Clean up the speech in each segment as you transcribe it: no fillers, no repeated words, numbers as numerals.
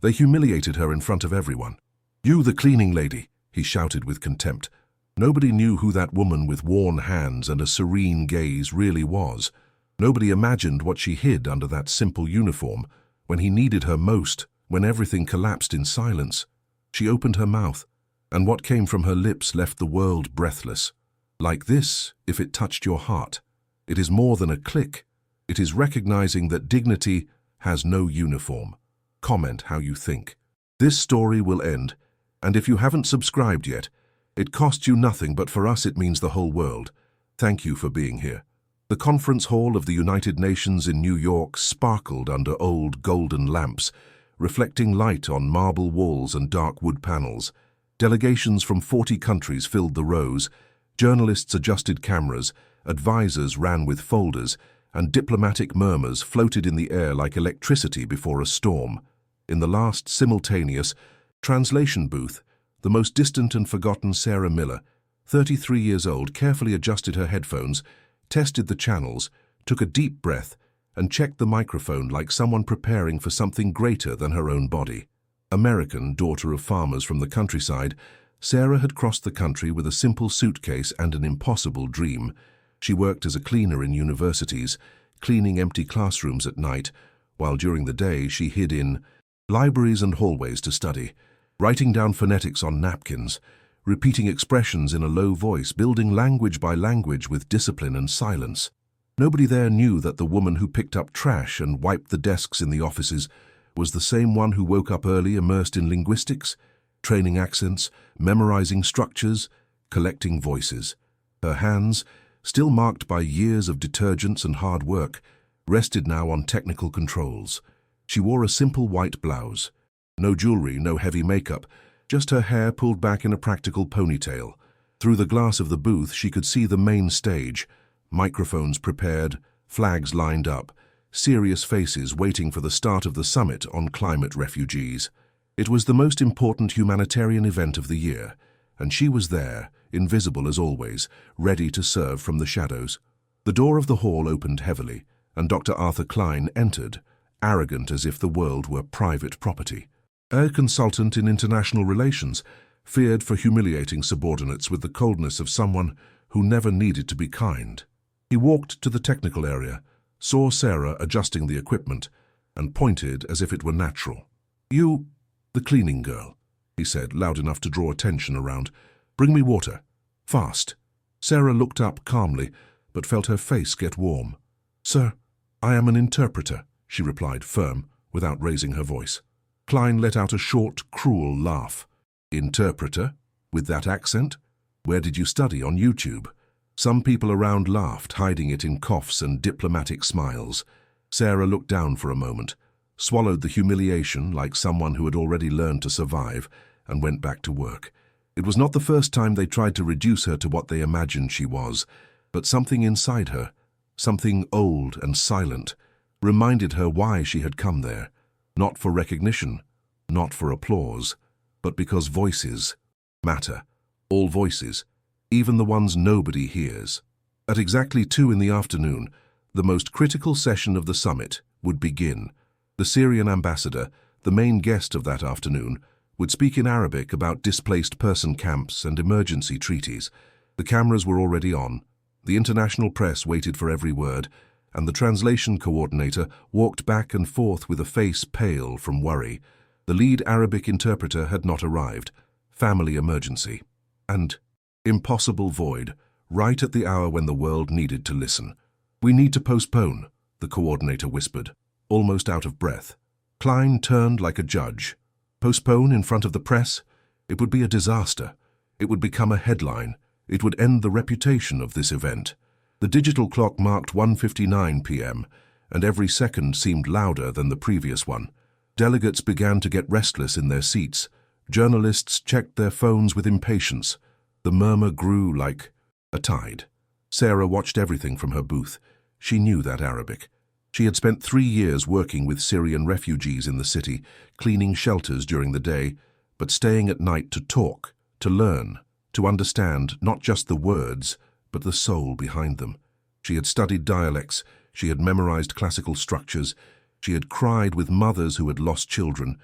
They humiliated her in front of everyone. "You, the cleaning lady," he shouted with contempt. Nobody knew who that woman with worn hands and a serene gaze really was. Nobody imagined what she hid under that simple uniform, when he needed her most, when everything collapsed in silence. She opened her mouth, and what came from her lips left the world breathless. Like this, if it touched your heart. It is more than a click. It is recognizing that dignity has no uniform. Comment how you think. This story will end, and if you haven't subscribed yet, it costs you nothing, but for us it means the whole world. Thank you for being here. The conference hall of the United Nations in New York sparkled under old golden lamps, reflecting light on marble walls and dark wood panels. Delegations from 40 countries filled the rows, journalists adjusted cameras, advisors ran with folders, and diplomatic murmurs floated in the air like electricity before a storm. In the last simultaneous translation booth, the most distant and forgotten Sarah Miller, 33 years old, carefully adjusted her headphones, tested the channels, took a deep breath, and checked the microphone like someone preparing for something greater than her own body. American, daughter of farmers from the countryside, Sarah had crossed the country with a simple suitcase and an impossible dream. She worked as a cleaner in universities, cleaning empty classrooms at night, while during the day she hid in libraries and hallways to study, writing down phonetics on napkins, repeating expressions in a low voice, building language by language with discipline and silence. Nobody there knew that the woman who picked up trash and wiped the desks in the offices was the same one who woke up early, immersed in linguistics, training accents, memorizing structures, collecting voices. Her hands, still marked by years of detergents and hard work, rested now on technical controls. She wore a simple white blouse. No jewelry, no heavy makeup, just her hair pulled back in a practical ponytail. Through the glass of the booth she could see the main stage, microphones prepared, flags lined up, serious faces waiting for the start of the summit on climate refugees. It was the most important humanitarian event of the year, and she was there, invisible as always, ready to serve from the shadows. The door of the hall opened heavily, and Dr. Arthur Klein entered, arrogant as if the world were private property. A consultant in international relations, feared for humiliating subordinates with the coldness of someone who never needed to be kind. He walked to the technical area, saw Sarah adjusting the equipment, and pointed as if it were natural. "You, the cleaning girl," he said, loud enough to draw attention around. "Bring me water. Fast." Sarah looked up calmly, but felt her face get warm. "Sir, I am an interpreter," she replied, firm, without raising her voice. Klein let out a short, cruel laugh. "Interpreter? With that accent? Where did you study? On YouTube?" Some people around laughed, hiding it in coughs and diplomatic smiles. Sarah looked down for a moment, swallowed the humiliation like someone who had already learned to survive, and went back to work. It was not the first time they tried to reduce her to what they imagined she was, but something inside her, something old and silent, reminded her why she had come there. Not for recognition, not for applause, but because voices matter. All voices, even the ones nobody hears. At exactly 2 in the afternoon, the most critical session of the summit would begin. The Syrian ambassador, the main guest of that afternoon, would speak in Arabic about displaced person camps and emergency treaties. The cameras were already on. The international press waited for every word, and the translation coordinator walked back and forth with a face pale from worry. The lead Arabic interpreter had not arrived. Family emergency. And impossible void, right at the hour when the world needed to listen. "We need to postpone," the coordinator whispered, almost out of breath. Klein turned like a judge. Postpone in front of the press? It would be a disaster. It would become a headline. It would end the reputation of this event. The digital clock marked 1:59 p.m., and every second seemed louder than the previous one. Delegates began to get restless in their seats. Journalists checked their phones with impatience. The murmur grew like a tide. Sarah watched everything from her booth. She knew that Arabic. She had spent 3 years working with Syrian refugees in the city, cleaning shelters during the day, but staying at night to talk, to learn, to understand not just the words, but the soul behind them. She had studied dialects, she had memorized classical structures, she had cried with mothers who had lost children,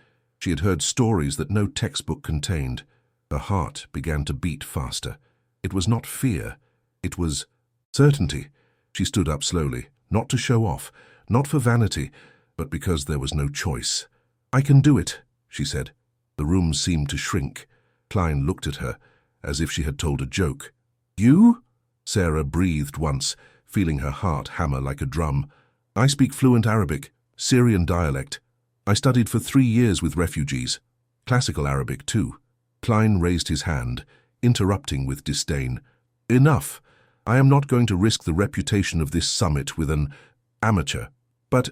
She had heard stories that no textbook contained. Her heart began to beat faster. It was not fear. It was certainty. She stood up slowly, not to show off, not for vanity, but because there was no choice. "I can do it," she said. The room seemed to shrink. Klein looked at her, as if she had told a joke. "You?" Sarah breathed once, feeling her heart hammer like a drum. "I speak fluent Arabic, Syrian dialect. I studied for 3 years with refugees. Classical Arabic, too." Klein raised his hand, interrupting with disdain. "Enough. I am not going to risk the reputation of this summit with an amateur." But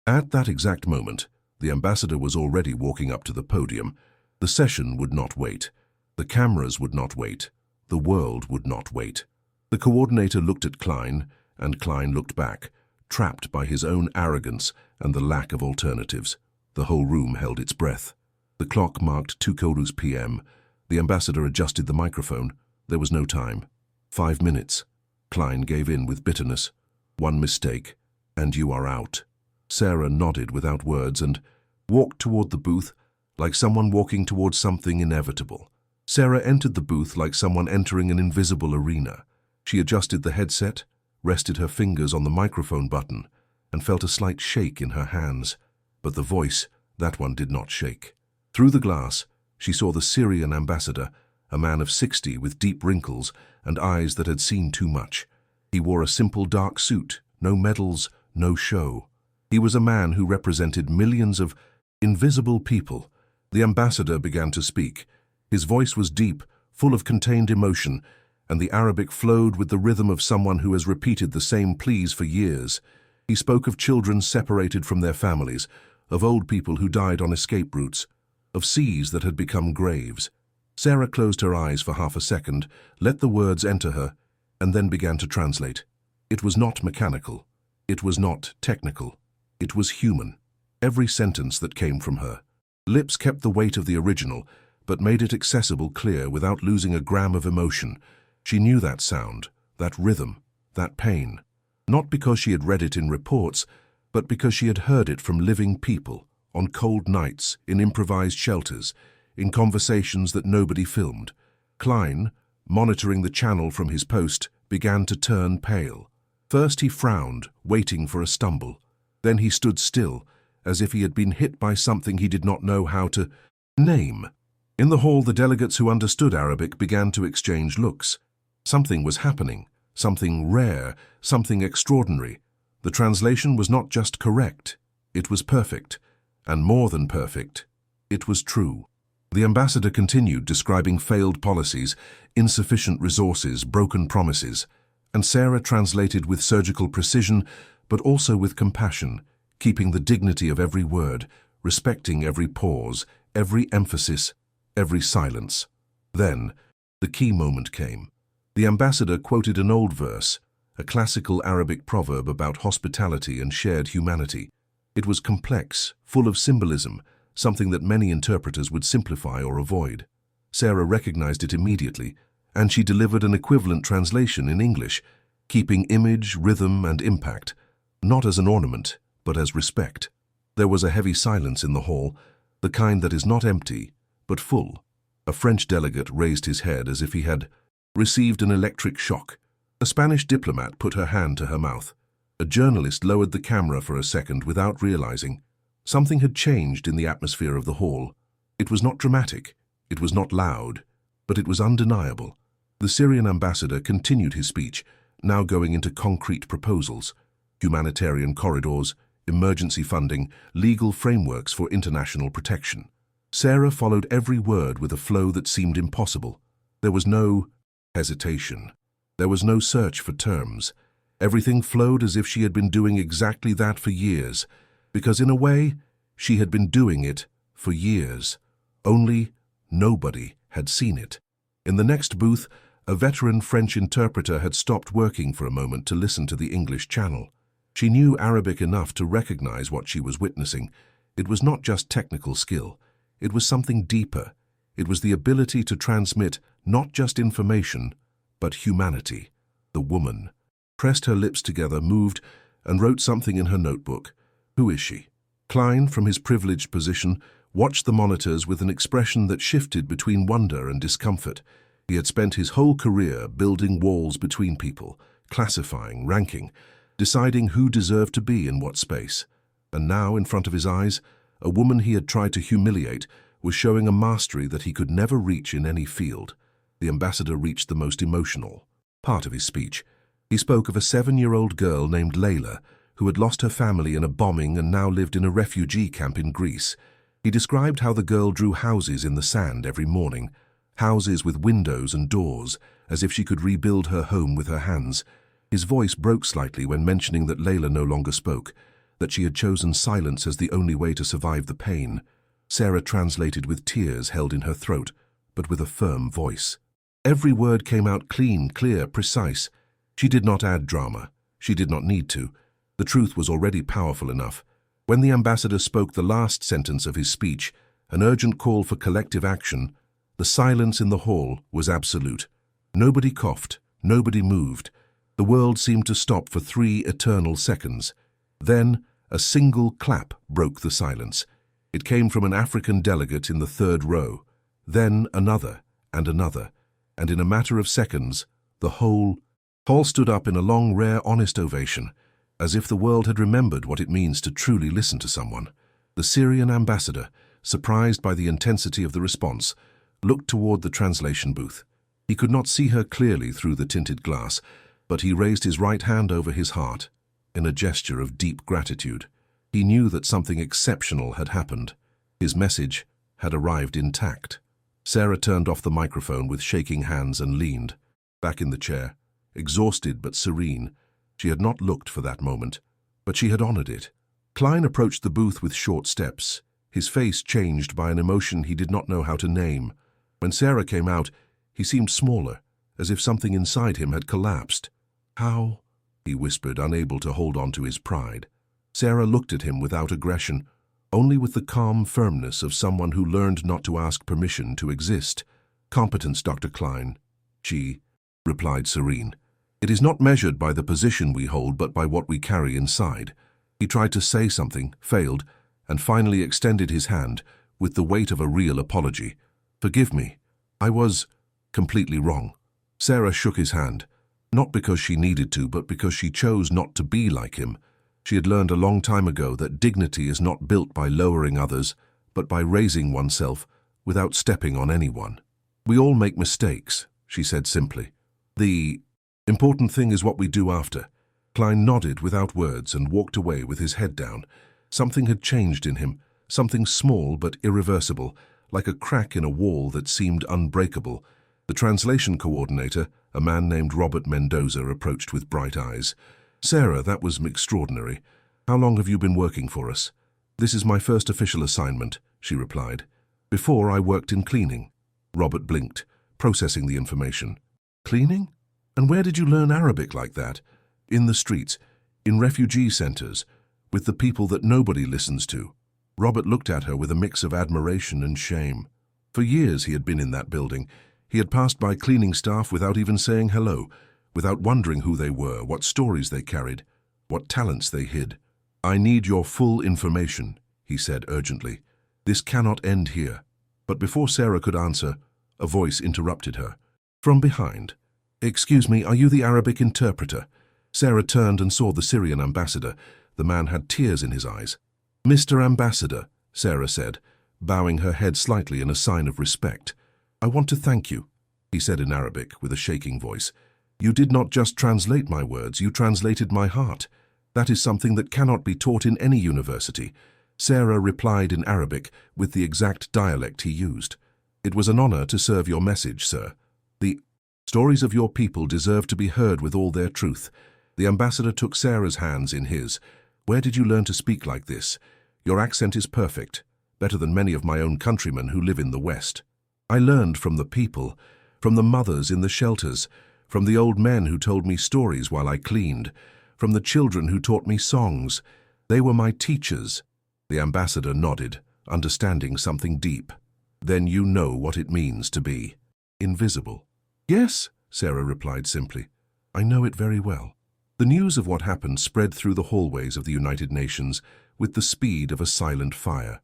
at that exact moment, the ambassador was already walking up to the podium. The session would not wait. The cameras would not wait. The world would not wait. The coordinator looked at Klein, and Klein looked back, trapped by his own arrogance and the lack of alternatives. The whole room held its breath. The clock marked 2 p.m. The ambassador adjusted the microphone. There was no time. 5 minutes. Klein gave in with bitterness. "One mistake, and you are out." Sarah nodded without words and walked toward the booth like someone walking toward something inevitable. Sarah entered the booth like someone entering an invisible arena. She adjusted the headset, rested her fingers on the microphone button, and felt a slight shake in her hands. But the voice, that one did not shake. Through the glass, she saw the Syrian ambassador, a man of 60 with deep wrinkles and eyes that had seen too much. He wore a simple dark suit, no medals, no show. He was a man who represented millions of invisible people. The ambassador began to speak. His voice was deep, full of contained emotion, and the Arabic flowed with the rhythm of someone who has repeated the same pleas for years. He spoke of children separated from their families, of old people who died on escape routes, of seas that had become graves. Sarah closed her eyes for half a second, let the words enter her, and then began to translate. It was not mechanical. It was not technical. It was human. Every sentence that came from her. Lips kept the weight of the original, but made it accessible clear without losing a gram of emotion. She knew that sound, that rhythm, that pain. Not because she had read it in reports, but because she had heard it from living people, on cold nights, in improvised shelters, in conversations that nobody filmed. Klein, monitoring the channel from his post, began to turn pale. First he frowned, waiting for a stumble. Then he stood still, as if he had been hit by something he did not know how to name. In the hall, the delegates who understood Arabic began to exchange looks. Something was happening, something rare, something extraordinary. The translation was not just correct, it was perfect, and more than perfect, it was true. The ambassador continued describing failed policies, insufficient resources, broken promises, and Sarah translated with surgical precision, but also with compassion, keeping the dignity of every word, respecting every pause, every emphasis, every silence. Then, the key moment came. The ambassador quoted an old verse, a classical Arabic proverb about hospitality and shared humanity. It was complex, full of symbolism, something that many interpreters would simplify or avoid. Sarah recognized it immediately, and she delivered an equivalent translation in English, keeping image, rhythm, and impact, not as an ornament, but as respect. There was a heavy silence in the hall, the kind that is not empty, but full. A French delegate raised his head as if he had received an electric shock. A Spanish diplomat put her hand to her mouth. A journalist lowered the camera for a second without realizing. Something had changed in the atmosphere of the hall. It was not dramatic, it was not loud, but it was undeniable. The Syrian ambassador continued his speech, now going into concrete proposals: humanitarian corridors, emergency funding, legal frameworks for international protection. Sarah followed every word with a flow that seemed impossible. There was no hesitation. There was no search for terms. Everything flowed as if she had been doing exactly that for years, because in a way, she had been doing it for years. Only nobody had seen it. In the next booth, a veteran French interpreter had stopped working for a moment to listen to the English channel. She knew Arabic enough to recognize what she was witnessing. It was not just technical skill. It was something deeper. It was the ability to transmit not just information, but humanity. The woman pressed her lips together, moved, and wrote something in her notebook. Who is she? Klein, from his privileged position, watched the monitors with an expression that shifted between wonder and discomfort. He had spent his whole career building walls between people, classifying, ranking, deciding who deserved to be in what space. And now, in front of his eyes, a woman he had tried to humiliate was showing a mastery that he could never reach in any field. The ambassador reached the most emotional part of his speech. He spoke of a 7-year-old girl named Layla, who had lost her family in a bombing and now lived in a refugee camp in Greece. He described how the girl drew houses in the sand every morning, houses with windows and doors, as if she could rebuild her home with her hands. His voice broke slightly when mentioning that Layla no longer spoke, that she had chosen silence as the only way to survive the pain. Sarah translated with tears held in her throat, but with a firm voice. Every word came out clean, clear, precise. She did not add drama. She did not need to. The truth was already powerful enough. When the ambassador spoke the last sentence of his speech, an urgent call for collective action, the silence in the hall was absolute. Nobody coughed, nobody moved. The world seemed to stop for 3 eternal seconds. Then, a single clap broke the silence. It came from an African delegate in the 3rd row. Then another, and another. And in a matter of seconds, the whole hall stood up in a long, rare, honest ovation, as if the world had remembered what it means to truly listen to someone. The Syrian ambassador, surprised by the intensity of the response, looked toward the translation booth. He could not see her clearly through the tinted glass, but he raised his right hand over his heart, in a gesture of deep gratitude. He knew that something exceptional had happened. His message had arrived intact. Sarah turned off the microphone with shaking hands and leaned back in the chair, exhausted but serene. She had not looked for that moment, but she had honored it. Klein approached the booth with short steps, his face changed by an emotion he did not know how to name. When Sarah came out, he seemed smaller, as if something inside him had collapsed. "How?" he whispered, unable to hold on to his pride. Sarah looked at him without aggression, only with the calm firmness of someone who learned not to ask permission to exist. "Competence, Dr. Klein," she replied serene. "It is not measured by the position we hold, but by what we carry inside." He tried to say something, failed, and finally extended his hand with the weight of a real apology. "Forgive me. I was completely wrong." Sarah shook his hand, not because she needed to, but because she chose not to be like him. She had learned a long time ago that dignity is not built by lowering others, but by raising oneself without stepping on anyone. "We all make mistakes," she said simply. "The important thing is what we do after." Klein nodded without words and walked away with his head down. Something had changed in him, something small but irreversible, like a crack in a wall that seemed unbreakable. The translation coordinator, a man named Robert Mendoza, approached with bright eyes. "Sarah, that was extraordinary. How long have you been working for us?" "This is my first official assignment," she replied. "Before, I worked in cleaning." Robert blinked, processing the information. "Cleaning? And where did you learn Arabic like that?" "In the streets, in refugee centers, with the people that nobody listens to." Robert looked at her with a mix of admiration and shame. For years he had been in that building. He had passed by cleaning staff without even saying hello, without wondering who they were, what stories they carried, what talents they hid. "I need your full information," he said urgently. "This cannot end here." But before Sarah could answer, a voice interrupted her. From behind. "Excuse me, are you the Arabic interpreter?" Sarah turned and saw the Syrian ambassador. The man had tears in his eyes. "Mr. Ambassador," Sarah said, bowing her head slightly in a sign of respect. "I want to thank you," he said in Arabic with a shaking voice. "You did not just translate my words, you translated my heart. That is something that cannot be taught in any university." Sarah replied in Arabic with the exact dialect he used. "It was an honor to serve your message, sir. The stories of your people deserve to be heard with all their truth." The ambassador took Sarah's hands in his. "Where did you learn to speak like this? Your accent is perfect, better than many of my own countrymen who live in the West." "I learned from the people, from the mothers in the shelters, from the old men who told me stories while I cleaned, from the children who taught me songs. They were my teachers." The ambassador nodded, understanding something deep. "Then you know what it means to be invisible." "Yes," Sarah replied simply. "I know it very well." The news of what happened spread through the hallways of the United Nations with the speed of a silent fire.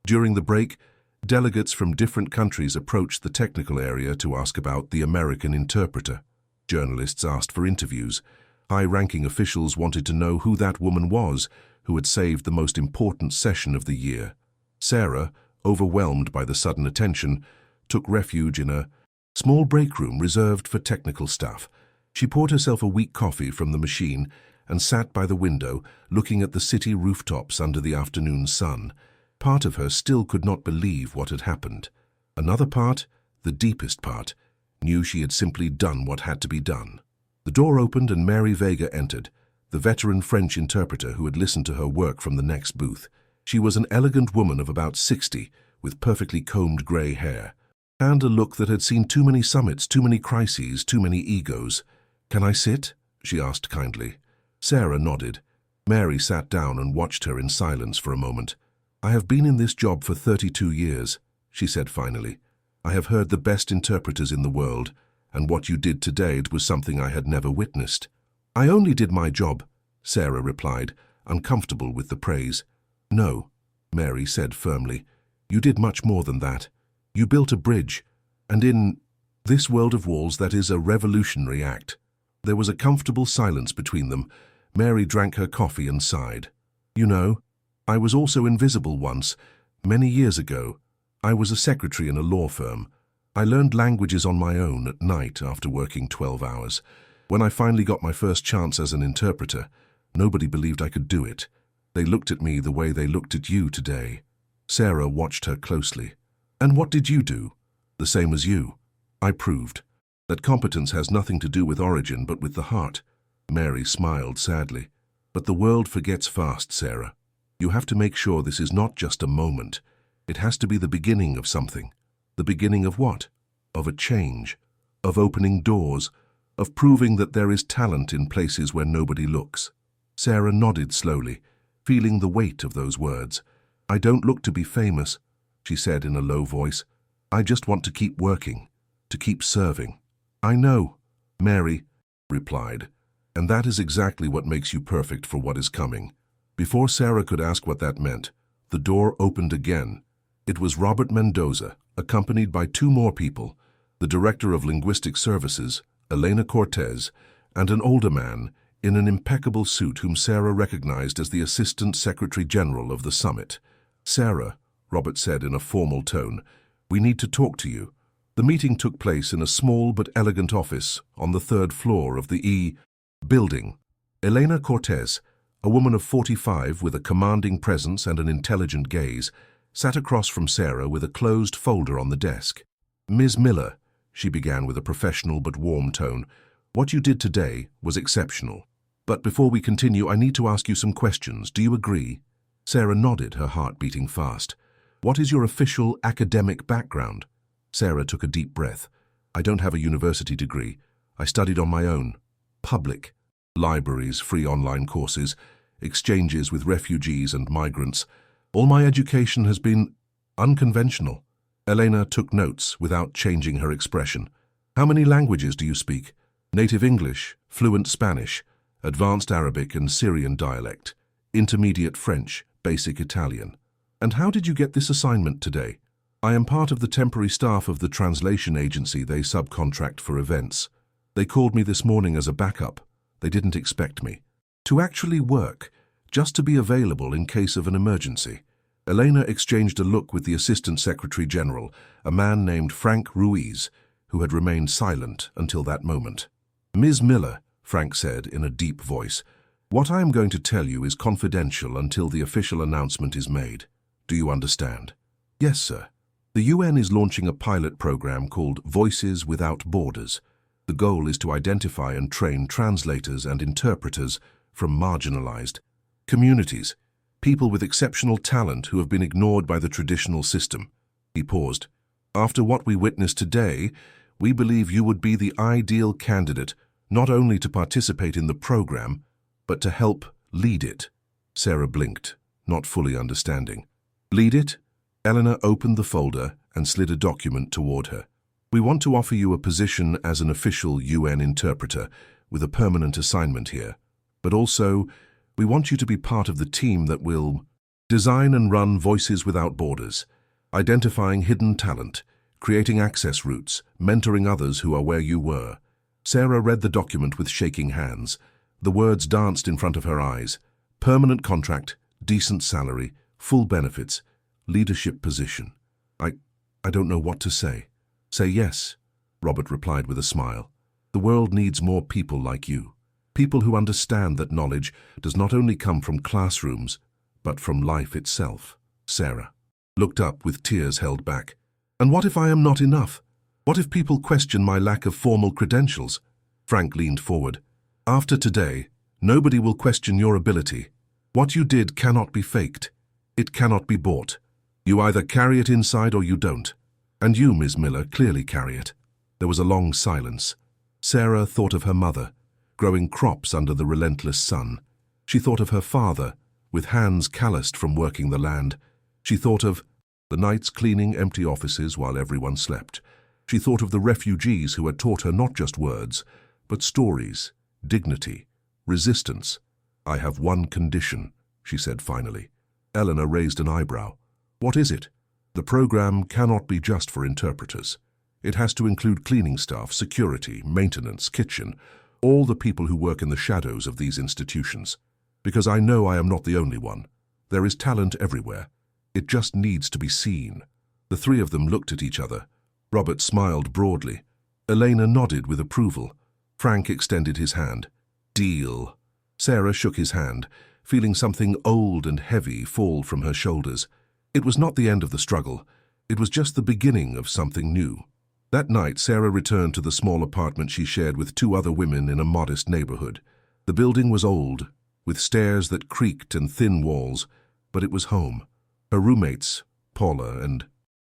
During the break, delegates from different countries approached the technical area to ask about the American interpreter. Journalists asked for interviews. High-ranking officials wanted to know who that woman was who had saved the most important session of the year. Sarah, overwhelmed by the sudden attention, took refuge in a small break room reserved for technical staff. She poured herself a weak coffee from the machine and sat by the window, looking at the city rooftops under the afternoon sun. Part of her still could not believe what had happened. Another part, the deepest part, knew she had simply done what had to be done. The door opened and Mary Vega entered, the veteran French interpreter who had listened to her work from the next booth. She was an elegant woman of about 60, with perfectly combed grey hair, and a look that had seen too many summits, too many crises, too many egos. "Can I sit?" she asked kindly. Sarah nodded. Mary sat down and watched her in silence for a moment. "I have been in this job for 32 years, she said finally. "I have heard the best interpreters in the world, and what you did today was something I had never witnessed." "I only did my job," Sarah replied, uncomfortable with the praise. "No," Mary said firmly. "You did much more than that. You built a bridge, and in this world of walls that is a revolutionary act." There was a comfortable silence between them. Mary drank her coffee and sighed. "You know, I was also invisible once, many years ago. I was a secretary in a law firm. I learned languages on my own at night after working 12 hours. When I finally got my first chance as an interpreter, nobody believed I could do it. They looked at me the way they looked at you today." Sarah watched her closely. "And what did you do?" "The same as you. I proved that competence has nothing to do with origin but with the heart." Mary smiled sadly. "But the world forgets fast, Sarah. You have to make sure this is not just a moment. It has to be the beginning of something." "The beginning of what?" "Of a change. Of opening doors. Of proving that there is talent in places where nobody looks." Sarah nodded slowly, feeling the weight of those words. "I don't look to be famous," she said in a low voice. "I just want to keep working, to keep serving." "I know," Mary replied, "and that is exactly what makes you perfect for what is coming." Before Sarah could ask what that meant, the door opened again. It was Robert Mendoza, accompanied by two more people, the Director of Linguistic Services, Elena Cortez, and an older man in an impeccable suit whom Sarah recognized as the Assistant Secretary General of the summit. "Sarah," Robert said in a formal tone, "we need to talk to you." The meeting took place in a small but elegant office on the 3rd floor of the building. Elena Cortez, a woman of 45 with a commanding presence and an intelligent gaze, sat across from Sarah with a closed folder on the desk. "Ms. Miller," she began with a professional but warm tone, "what you did today was exceptional. But before we continue, I need to ask you some questions. Do you agree?" Sarah nodded, her heart beating fast. "What is your official academic background?" Sarah took a deep breath. "I don't have a university degree. I studied on my own. Public. Libraries, free online courses, exchanges with refugees and migrants. All my education has been unconventional." Elena took notes without changing her expression. "How many languages do you speak?" "Native English, fluent Spanish, advanced Arabic and Syrian dialect, intermediate French, basic Italian." "And how did you get this assignment today?" "I am part of the temporary staff of the translation agency they subcontract for events. They called me this morning as a backup. They didn't expect me. To actually work, just to be available in case of an emergency." Elena exchanged a look with the Assistant Secretary General, a man named Frank Ruiz, who had remained silent until that moment. "Ms. Miller," Frank said in a deep voice, "what I am going to tell you is confidential until the official announcement is made. Do you understand?" "Yes, sir." "The UN is launching a pilot program called Voices Without Borders. The goal is to identify and train translators and interpreters from marginalized communities, people with exceptional talent who have been ignored by the traditional system." He paused. "After what we witnessed today, we believe you would be the ideal candidate not only to participate in the program, but to help lead it." Sarah blinked, not fully understanding. "Lead it?" Eleanor opened the folder and slid a document toward her. "We want to offer you a position as an official UN interpreter with a permanent assignment here. But also, we want you to be part of the team that will Design and run Voices Without Borders, identifying hidden talent, creating access routes, mentoring others who are where you were. Sarah read the document with shaking hands. The words danced in front of her eyes. Permanent contract, decent salary, full benefits, leadership position. I don't know what to say. Say yes, Robert replied with a smile. The world needs more people like you. People who understand that knowledge does not only come from classrooms, but from life itself. Sarah looked up with tears held back. And what if I am not enough? What if people question my lack of formal credentials? Frank leaned forward. After today, nobody will question your ability. What you did cannot be faked. It cannot be bought. You either carry it inside or you don't. And you, Ms. Miller, clearly carry it. There was a long silence. Sarah thought of her mother, growing crops under the relentless sun. She thought of her father, with hands calloused from working the land. She thought of the nights cleaning empty offices while everyone slept. She thought of the refugees who had taught her not just words, but stories, dignity, resistance. I have one condition, she said finally. Eleanor raised an eyebrow. What is it? The program cannot be just for interpreters. It has to include cleaning staff, security, maintenance, kitchen, all the people who work in the shadows of these institutions. Because I know I am not the only one. There is talent everywhere. It just needs to be seen. The three of them looked at each other. Robert smiled broadly. Elena nodded with approval. Frank extended his hand. Deal. Sarah shook his hand, feeling something old and heavy fall from her shoulders. It was not the end of the struggle. It was just the beginning of something new. That night, Sarah returned to the small apartment she shared with two other women in a modest neighborhood. The building was old, with stairs that creaked and thin walls, but it was home. Her roommates, Paula and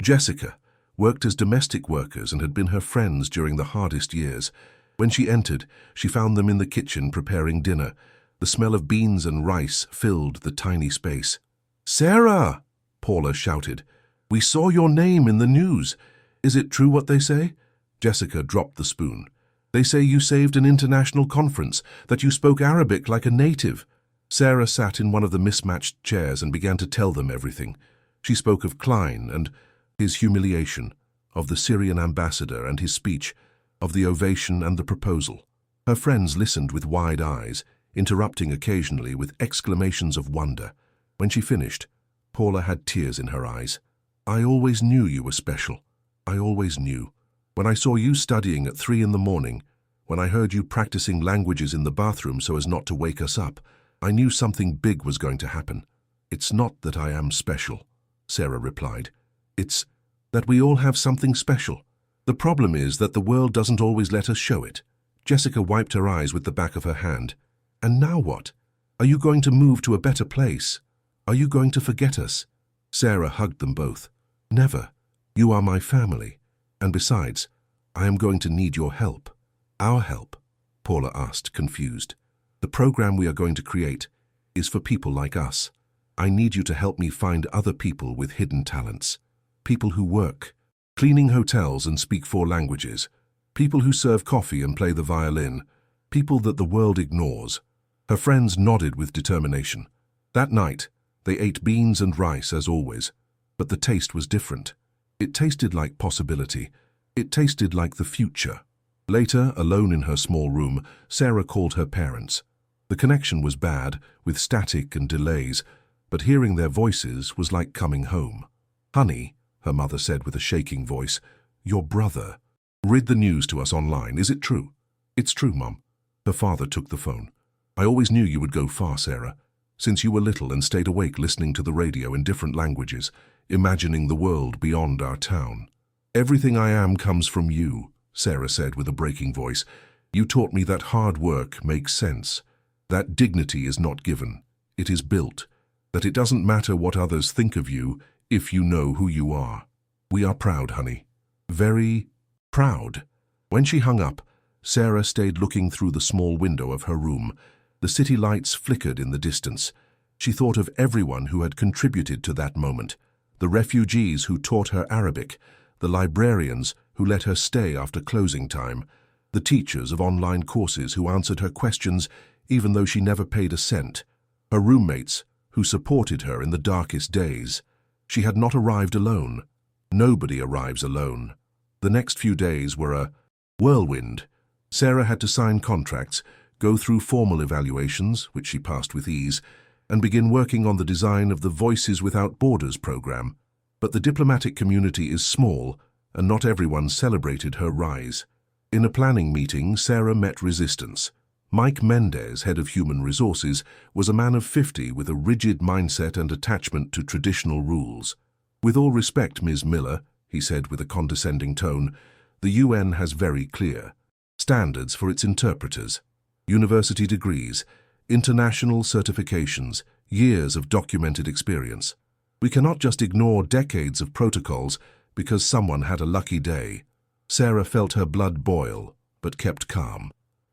Jessica, worked as domestic workers and had been her friends during the hardest years. When she entered, she found them in the kitchen preparing dinner. The smell of beans and rice filled the tiny space. "Sarah!" Paula shouted. "We saw your name in the news. Is it true what they say?" Jessica dropped the spoon. "They say you saved an international conference, that you spoke Arabic like a native." Sarah sat in one of the mismatched chairs and began to tell them everything. She spoke of Klein and his humiliation, of the Syrian ambassador and his speech, of the ovation and the proposal. Her friends listened with wide eyes, interrupting occasionally with exclamations of wonder. When she finished, Paula had tears in her eyes. "I always knew you were special. I always knew. When I saw you studying at 3 in the morning, when I heard you practicing languages in the bathroom so as not to wake us up, I knew something big was going to happen. It's not that I am special," Sarah replied. "It's that we all have something special. The problem is that the world doesn't always let us show it." Jessica wiped her eyes with the back of her hand. "And now what? Are you going to move to a better place? Are you going to forget us?" Sarah hugged them both. "Never. You are my family. And besides, I am going to need your help." "Our help?" Paula asked, confused. "The program we are going to create is for people like us. I need you to help me find other people with hidden talents. People who work, cleaning hotels and speak 4 languages. People who serve coffee and play the violin. People that the world ignores." Her friends nodded with determination. That night, they ate beans and rice as always, but the taste was different. It tasted like possibility. It tasted like the future. Later, alone in her small room, Sarah called her parents. The connection was bad, with static and delays, but hearing their voices was like coming home. "Honey," her mother said with a shaking voice, "your brother read the news to us online. Is it true?" "It's true, Mum." Her father took the phone. "I always knew you would go far, Sarah. Since you were little and stayed awake listening to the radio in different languages, imagining the world beyond our town. Everything I am comes from you," Sarah said with a breaking voice. "You taught me that hard work makes sense, that dignity is not given, it is built, that it doesn't matter what others think of you if you know who you are. We are proud, honey. Very proud." When she hung up, Sarah stayed looking through the small window of her room. The city lights flickered in the distance. She thought of everyone who had contributed to that moment. The refugees who taught her Arabic, the librarians who let her stay after closing time, the teachers of online courses who answered her questions even though she never paid a cent, her roommates who supported her in the darkest days. She had not arrived alone. Nobody arrives alone. The next few days were a whirlwind. Sarah had to sign contracts, go through formal evaluations, which she passed with ease, and begin working on the design of the Voices Without Borders program. But the diplomatic community is small, and not everyone celebrated her rise. In a planning meeting, Sarah met resistance. Mike Mendez, head of human resources, was a man of 50 with a rigid mindset and attachment to traditional rules. "With all respect, Ms. Miller," he said with a condescending tone, "the UN has very clear standards for its interpreters. University degrees, international certifications, years of documented experience. We cannot just ignore decades of protocols because someone had a lucky day." Sarah felt her blood boil, but kept calm.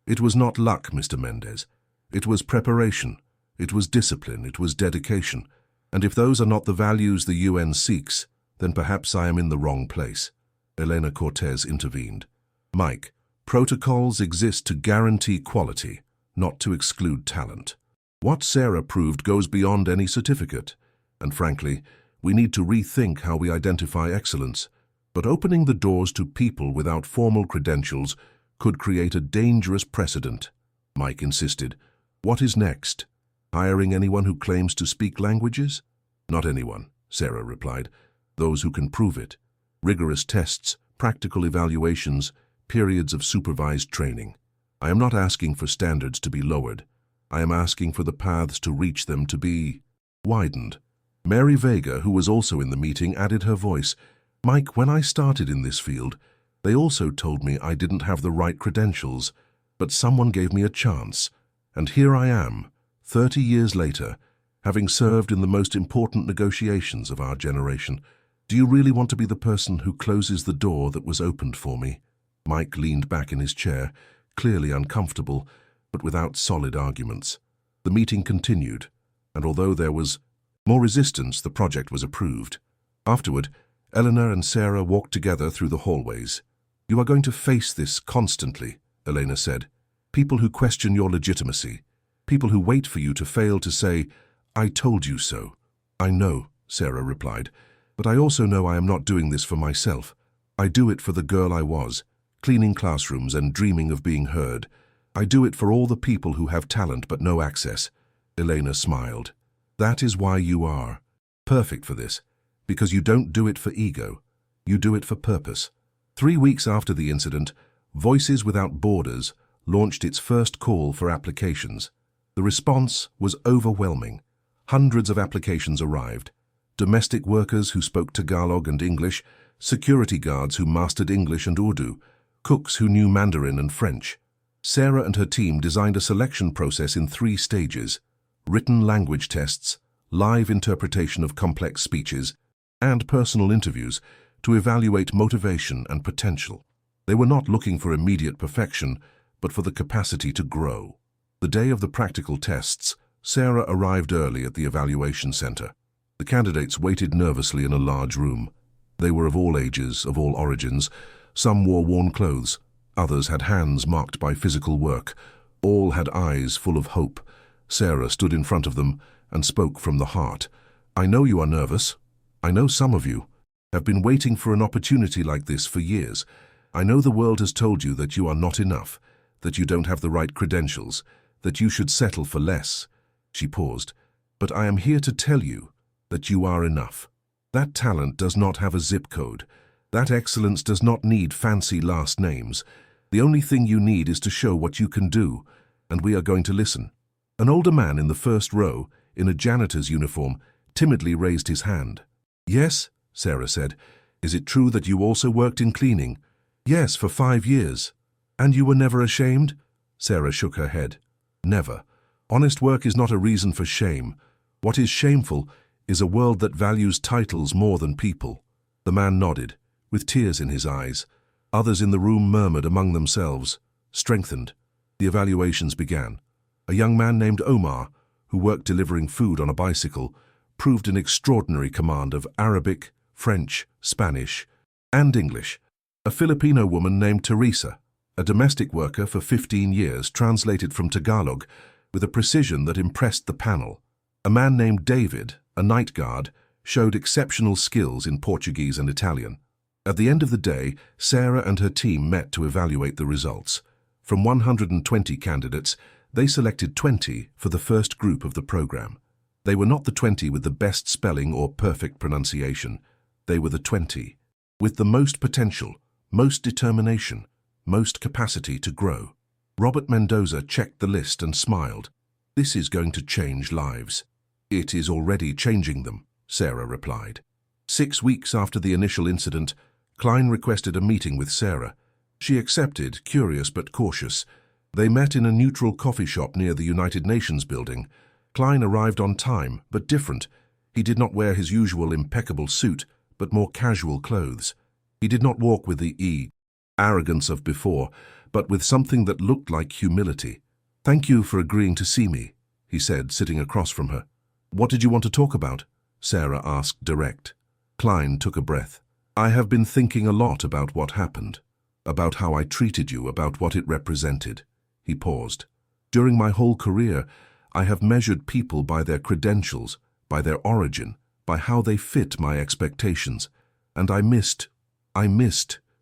"It was not luck, Mr. Mendez. It was preparation. It was discipline. It was dedication. And if those are not the values the UN seeks, then perhaps I am in the wrong place." Elena Cortez intervened. "Mike, protocols exist to guarantee quality, not to exclude talent. What Sarah proved goes beyond any certificate. And frankly, we need to rethink how we identify excellence. But opening the doors to people without formal credentials could create a dangerous precedent." Mike insisted. "What is next? Hiring anyone who claims to speak languages?" "Not anyone," Sarah replied. "Those who can prove it. Rigorous tests, practical evaluations, periods of supervised training. I am not asking for standards to be lowered. I am asking for the paths to reach them to be widened." Mary Vega, who was also in the meeting, added her voice. "Mike, when I started in this field, they also told me I didn't have the right credentials, but someone gave me a chance. And here I am, 30 years later, having served in the most important negotiations of our generation. Do you really want to be the person who closes the door that was opened for me?" Mike leaned back in his chair, clearly uncomfortable, but without solid arguments. The meeting continued, and although there was more resistance, the project was approved. Afterward, Eleanor and Sarah walked together through the hallways. "You are going to face this constantly," Elena said. "People who question your legitimacy. People who wait for you to fail to say, 'I told you so.'" "I know," Sarah replied, "but I also know I am not doing this for myself. I do it for the girl I was, cleaning classrooms and dreaming of being heard. I do it for all the people who have talent but no access." Elena smiled. "That is why you are perfect for this, because you don't do it for ego. You do it for purpose." 3 weeks after the incident, Voices Without Borders launched its first call for applications. The response was overwhelming. Hundreds of applications arrived. Domestic workers who spoke Tagalog and English, security guards who mastered English and Urdu, cooks who knew Mandarin and French. Sarah and her team designed a selection process in 3 stages: written language tests, live interpretation of complex speeches, and personal interviews to evaluate motivation and potential. They were not looking for immediate perfection, but for the capacity to grow. The day of the practical tests, Sarah arrived early at the evaluation center. The candidates waited nervously in a large room. They were of all ages, of all origins. Some wore worn clothes. Others had hands marked by physical work. All had eyes full of hope. Sarah stood in front of them and spoke from the heart. "I know you are nervous. I know some of you have been waiting for an opportunity like this for years. I know the world has told you that you are not enough, that you don't have the right credentials, that you should settle for less." She paused. "But I am here to tell you that you are enough. That talent does not have a zip code. That excellence does not need fancy last names. The only thing you need is to show what you can do, and we are going to listen." An older man in the first row, in a janitor's uniform, timidly raised his hand. "Yes," Sarah said. "Is it true that you also worked in cleaning?" "Yes, for 5 years." "And you were never ashamed?" Sarah shook her head. "Never. Honest work is not a reason for shame. What is shameful is a world that values titles more than people." The man nodded, with tears in his eyes. Others in the room murmured among themselves, strengthened. The evaluations began. A young man named Omar, who worked delivering food on a bicycle, proved an extraordinary command of Arabic, French, Spanish, and English. A Filipino woman named Teresa, a domestic worker for 15 years, translated from Tagalog with a precision that impressed the panel. A man named David, a night guard, showed exceptional skills in Portuguese and Italian. At the end of the day, Sarah and her team met to evaluate the results. From 120 candidates, they selected 20 for the first group of the program. They were not the 20 with the best spelling or perfect pronunciation. They were the 20 with the most potential, most determination, most capacity to grow. Robert Mendoza checked the list and smiled. This is going to change lives. It is already changing them, Sarah replied. 6 weeks after the initial incident, Klein requested a meeting with Sarah. She accepted, curious but cautious. They met in a neutral coffee shop near the United Nations building. Klein arrived on time, but different. He did not wear his usual impeccable suit, but more casual clothes. He did not walk with the arrogance of before, but with something that looked like humility. "Thank you for agreeing to see me," he said, sitting across from her. "What did you want to talk about?" Sarah asked direct. Klein took a breath. "I have been thinking a lot about what happened, about how I treated you, about what it represented." He paused. "During my whole career, I have measured people by their credentials, by their origin, by how they fit my expectations, and I missed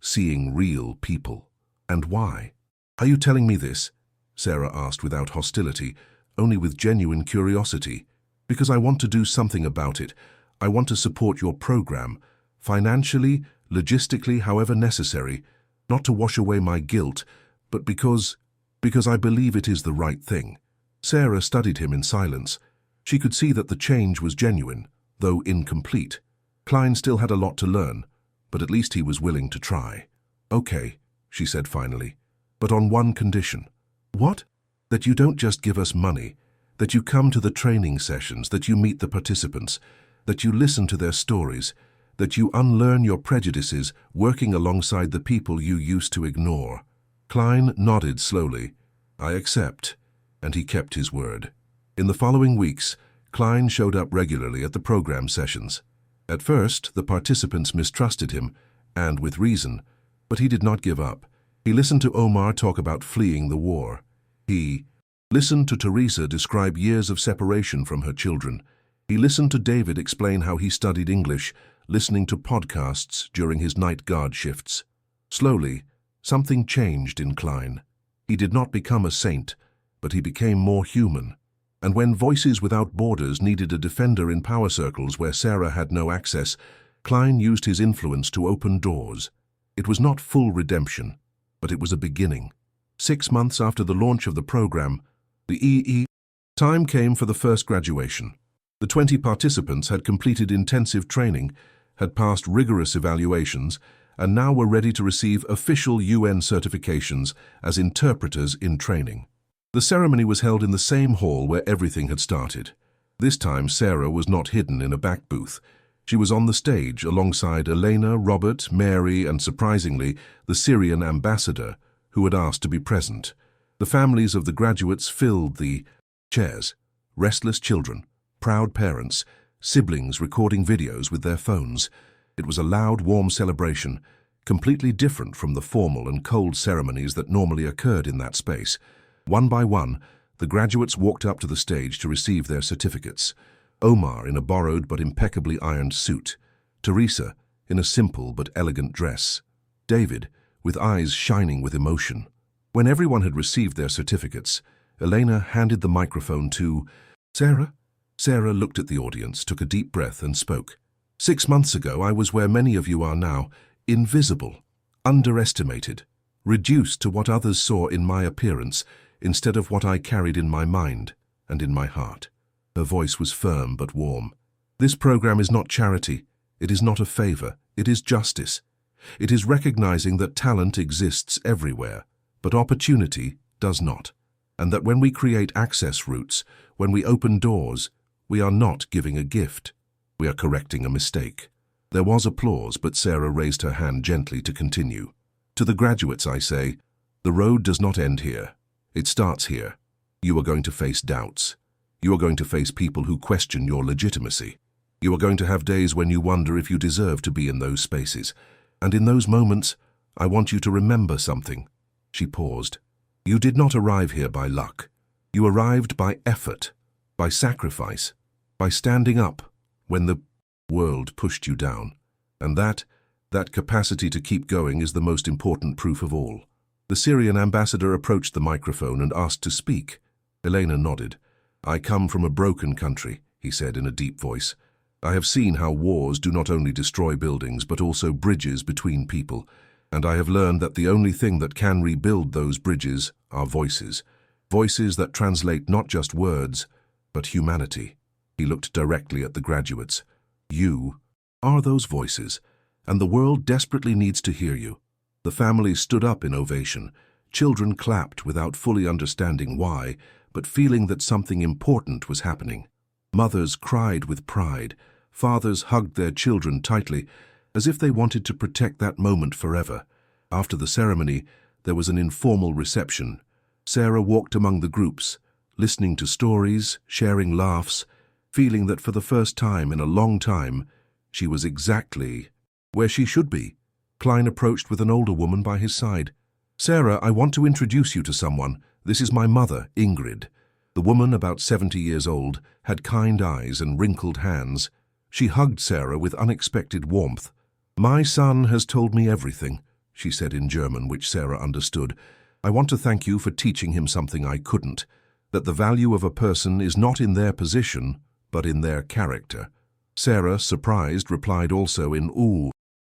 seeing real people. And why?" "Are you telling me this?" Sarah asked without hostility, only with genuine curiosity. "Because I want to do something about it. I want to support your program, financially, logistically, however necessary, not to wash away my guilt, but because I believe it is the right thing." Sarah studied him in silence. She could see that the change was genuine, though incomplete. Klein still had a lot to learn, but at least he was willing to try. "Okay," she said finally, "but on one condition." "What?" "That you don't just give us money, that you come to the training sessions, that you meet the participants, that you listen to their stories, that you unlearn your prejudices, working alongside the people you used to ignore." Klein nodded slowly. "I accept," and he kept his word. In the following weeks, Klein showed up regularly at the program sessions. At first, the participants mistrusted him, and with reason, but he did not give up. He listened to Omar talk about fleeing the war. He listened to Teresa describe years of separation from her children. He listened to David explain how he studied English, listening to podcasts during his night guard shifts. Slowly, something changed in Klein. He did not become a saint, but he became more human. And when Voices Without Borders needed a defender in power circles where Sarah had no access, Klein used his influence to open doors. It was not full redemption, but it was a beginning. 6 months after the launch of the program, the time came for the first graduation. The 20 participants had completed intensive training, had passed rigorous evaluations, and now were ready to receive official UN certifications as interpreters in training. The ceremony was held in the same hall where everything had started. This time, Sarah was not hidden in a back booth. She was on the stage alongside Elena, Robert, Mary, and surprisingly, the Syrian ambassador, who had asked to be present. The families of the graduates filled the chairs. Restless children, proud parents, siblings recording videos with their phones. It was a loud, warm celebration, completely different from the formal and cold ceremonies that normally occurred in that space. One by one, the graduates walked up to the stage to receive their certificates. Omar in a borrowed but impeccably ironed suit. Teresa in a simple but elegant dress. David with eyes shining with emotion. When everyone had received their certificates, Elena handed the microphone to Sarah. Sarah looked at the audience, took a deep breath and spoke. 6 months ago, I was where many of you are now, invisible, underestimated, reduced to what others saw in my appearance, instead of what I carried in my mind and in my heart. Her voice was firm but warm. This program is not charity. It is not a favor. It is justice. It is recognizing that talent exists everywhere, but opportunity does not. And that when we create access routes, when we open doors, we are not giving a gift. We are correcting a mistake. There was applause, but Sarah raised her hand gently to continue. To the graduates, I say, the road does not end here. It starts here. You are going to face doubts. You are going to face people who question your legitimacy. You are going to have days when you wonder if you deserve to be in those spaces. And in those moments, I want you to remember something. She paused. You did not arrive here by luck. You arrived by effort, by sacrifice, By standing up when the world pushed you down. And that capacity to keep going is the most important proof of all. The Syrian ambassador approached the microphone and asked to speak. Elena nodded. "I come from a broken country," he said in a deep voice. "I have seen how wars do not only destroy buildings but also bridges between people, and I have learned that the only thing that can rebuild those bridges are voices. Voices that translate not just words, but humanity." He looked directly at the graduates. "You are those voices, and the world desperately needs to hear you." The families stood up in ovation. Children clapped without fully understanding why, but feeling that something important was happening. Mothers cried with pride. Fathers hugged their children tightly, as if they wanted to protect that moment forever. After the ceremony, there was an informal reception. Sarah walked among the groups, listening to stories, sharing laughs, feeling that for the first time in a long time, she was exactly where she should be. Klein approached with an older woman by his side. "Sarah, I want to introduce you to someone. This is my mother, Ingrid." The woman, about 70 years old, had kind eyes and wrinkled hands. She hugged Sarah with unexpected warmth. "My son has told me everything," she said in German, which Sarah understood. "I want to thank you for teaching him something I couldn't, that the value of a person is not in their position, but in their character." Sarah, surprised, replied also in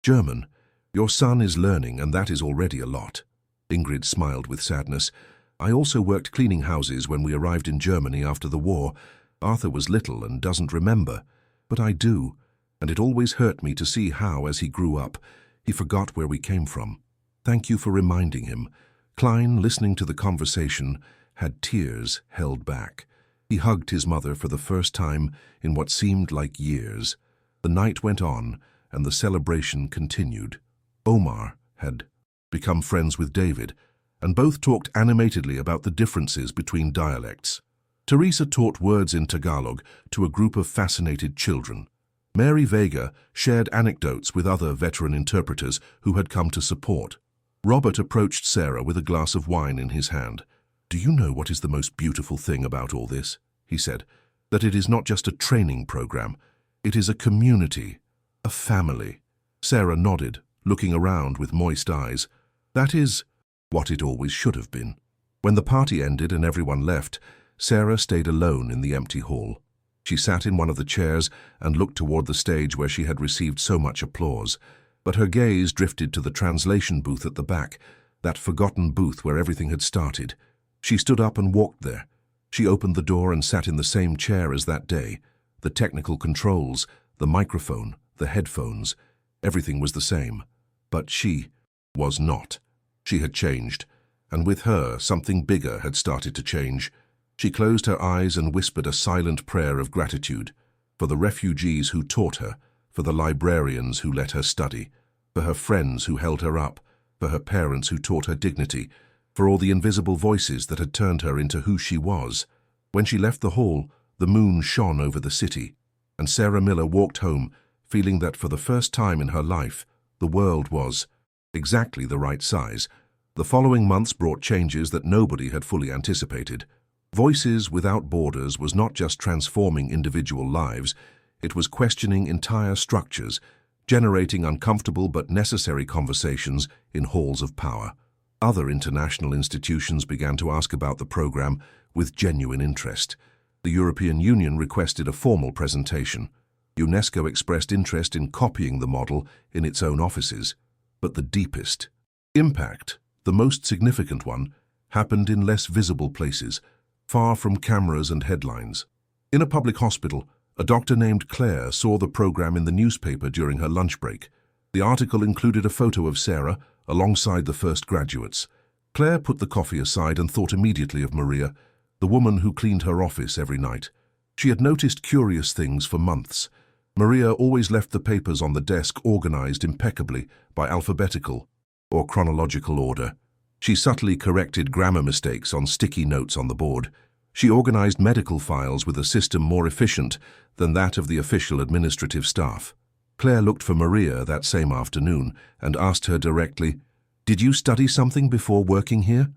German. "Your son is learning, and that is already a lot." Ingrid smiled with sadness. "I also worked cleaning houses when we arrived in Germany after the war. Arthur was little and doesn't remember, but I do, and it always hurt me to see how, as he grew up, he forgot where we came from. Thank you for reminding him." Klein, listening to the conversation, had tears held back. He hugged his mother for the first time in what seemed like years. The night went on, and the celebration continued. Omar had become friends with David, and both talked animatedly about the differences between dialects. Teresa taught words in Tagalog to a group of fascinated children. Mary Vega shared anecdotes with other veteran interpreters who had come to support. Robert approached Sarah with a glass of wine in his hand. "Do you know what is the most beautiful thing about all this?" he said. "That it is not just a training program. It is a community, a family." Sarah nodded, looking around with moist eyes. "That is what it always should have been." When the party ended and everyone left, Sarah stayed alone in the empty hall. She sat in one of the chairs and looked toward the stage where she had received so much applause. But her gaze drifted to the translation booth at the back, that forgotten booth where everything had started. She stood up and walked there. She opened the door and sat in the same chair as that day. The technical controls, the microphone, the headphones, everything was the same. But she was not. She had changed, and with her, something bigger had started to change. She closed her eyes and whispered a silent prayer of gratitude for the refugees who taught her, for the librarians who let her study, for her friends who held her up, for her parents who taught her dignity, for all the invisible voices that had turned her into who she was. When she left the hall, the moon shone over the city, and Sarah Miller walked home, feeling that for the first time in her life, the world was exactly the right size. The following months brought changes that nobody had fully anticipated. Voices Without Borders was not just transforming individual lives, it was questioning entire structures, generating uncomfortable but necessary conversations in halls of power. Other international institutions began to ask about the program with genuine interest. The European Union requested a formal presentation. UNESCO expressed interest in copying the model in its own offices. But the deepest impact, the most significant one, happened in less visible places, far from cameras and headlines. In a public hospital, a doctor named Claire saw the program in the newspaper during her lunch break. The article included a photo of Sarah alongside the first graduates. Claire put the coffee aside and thought immediately of Maria, the woman who cleaned her office every night. She had noticed curious things for months. Maria always left the papers on the desk organized impeccably by alphabetical or chronological order. She subtly corrected grammar mistakes on sticky notes on the board. She organized medical files with a system more efficient than that of the official administrative staff. Claire looked for Maria that same afternoon and asked her directly, "Did you study something before working here?"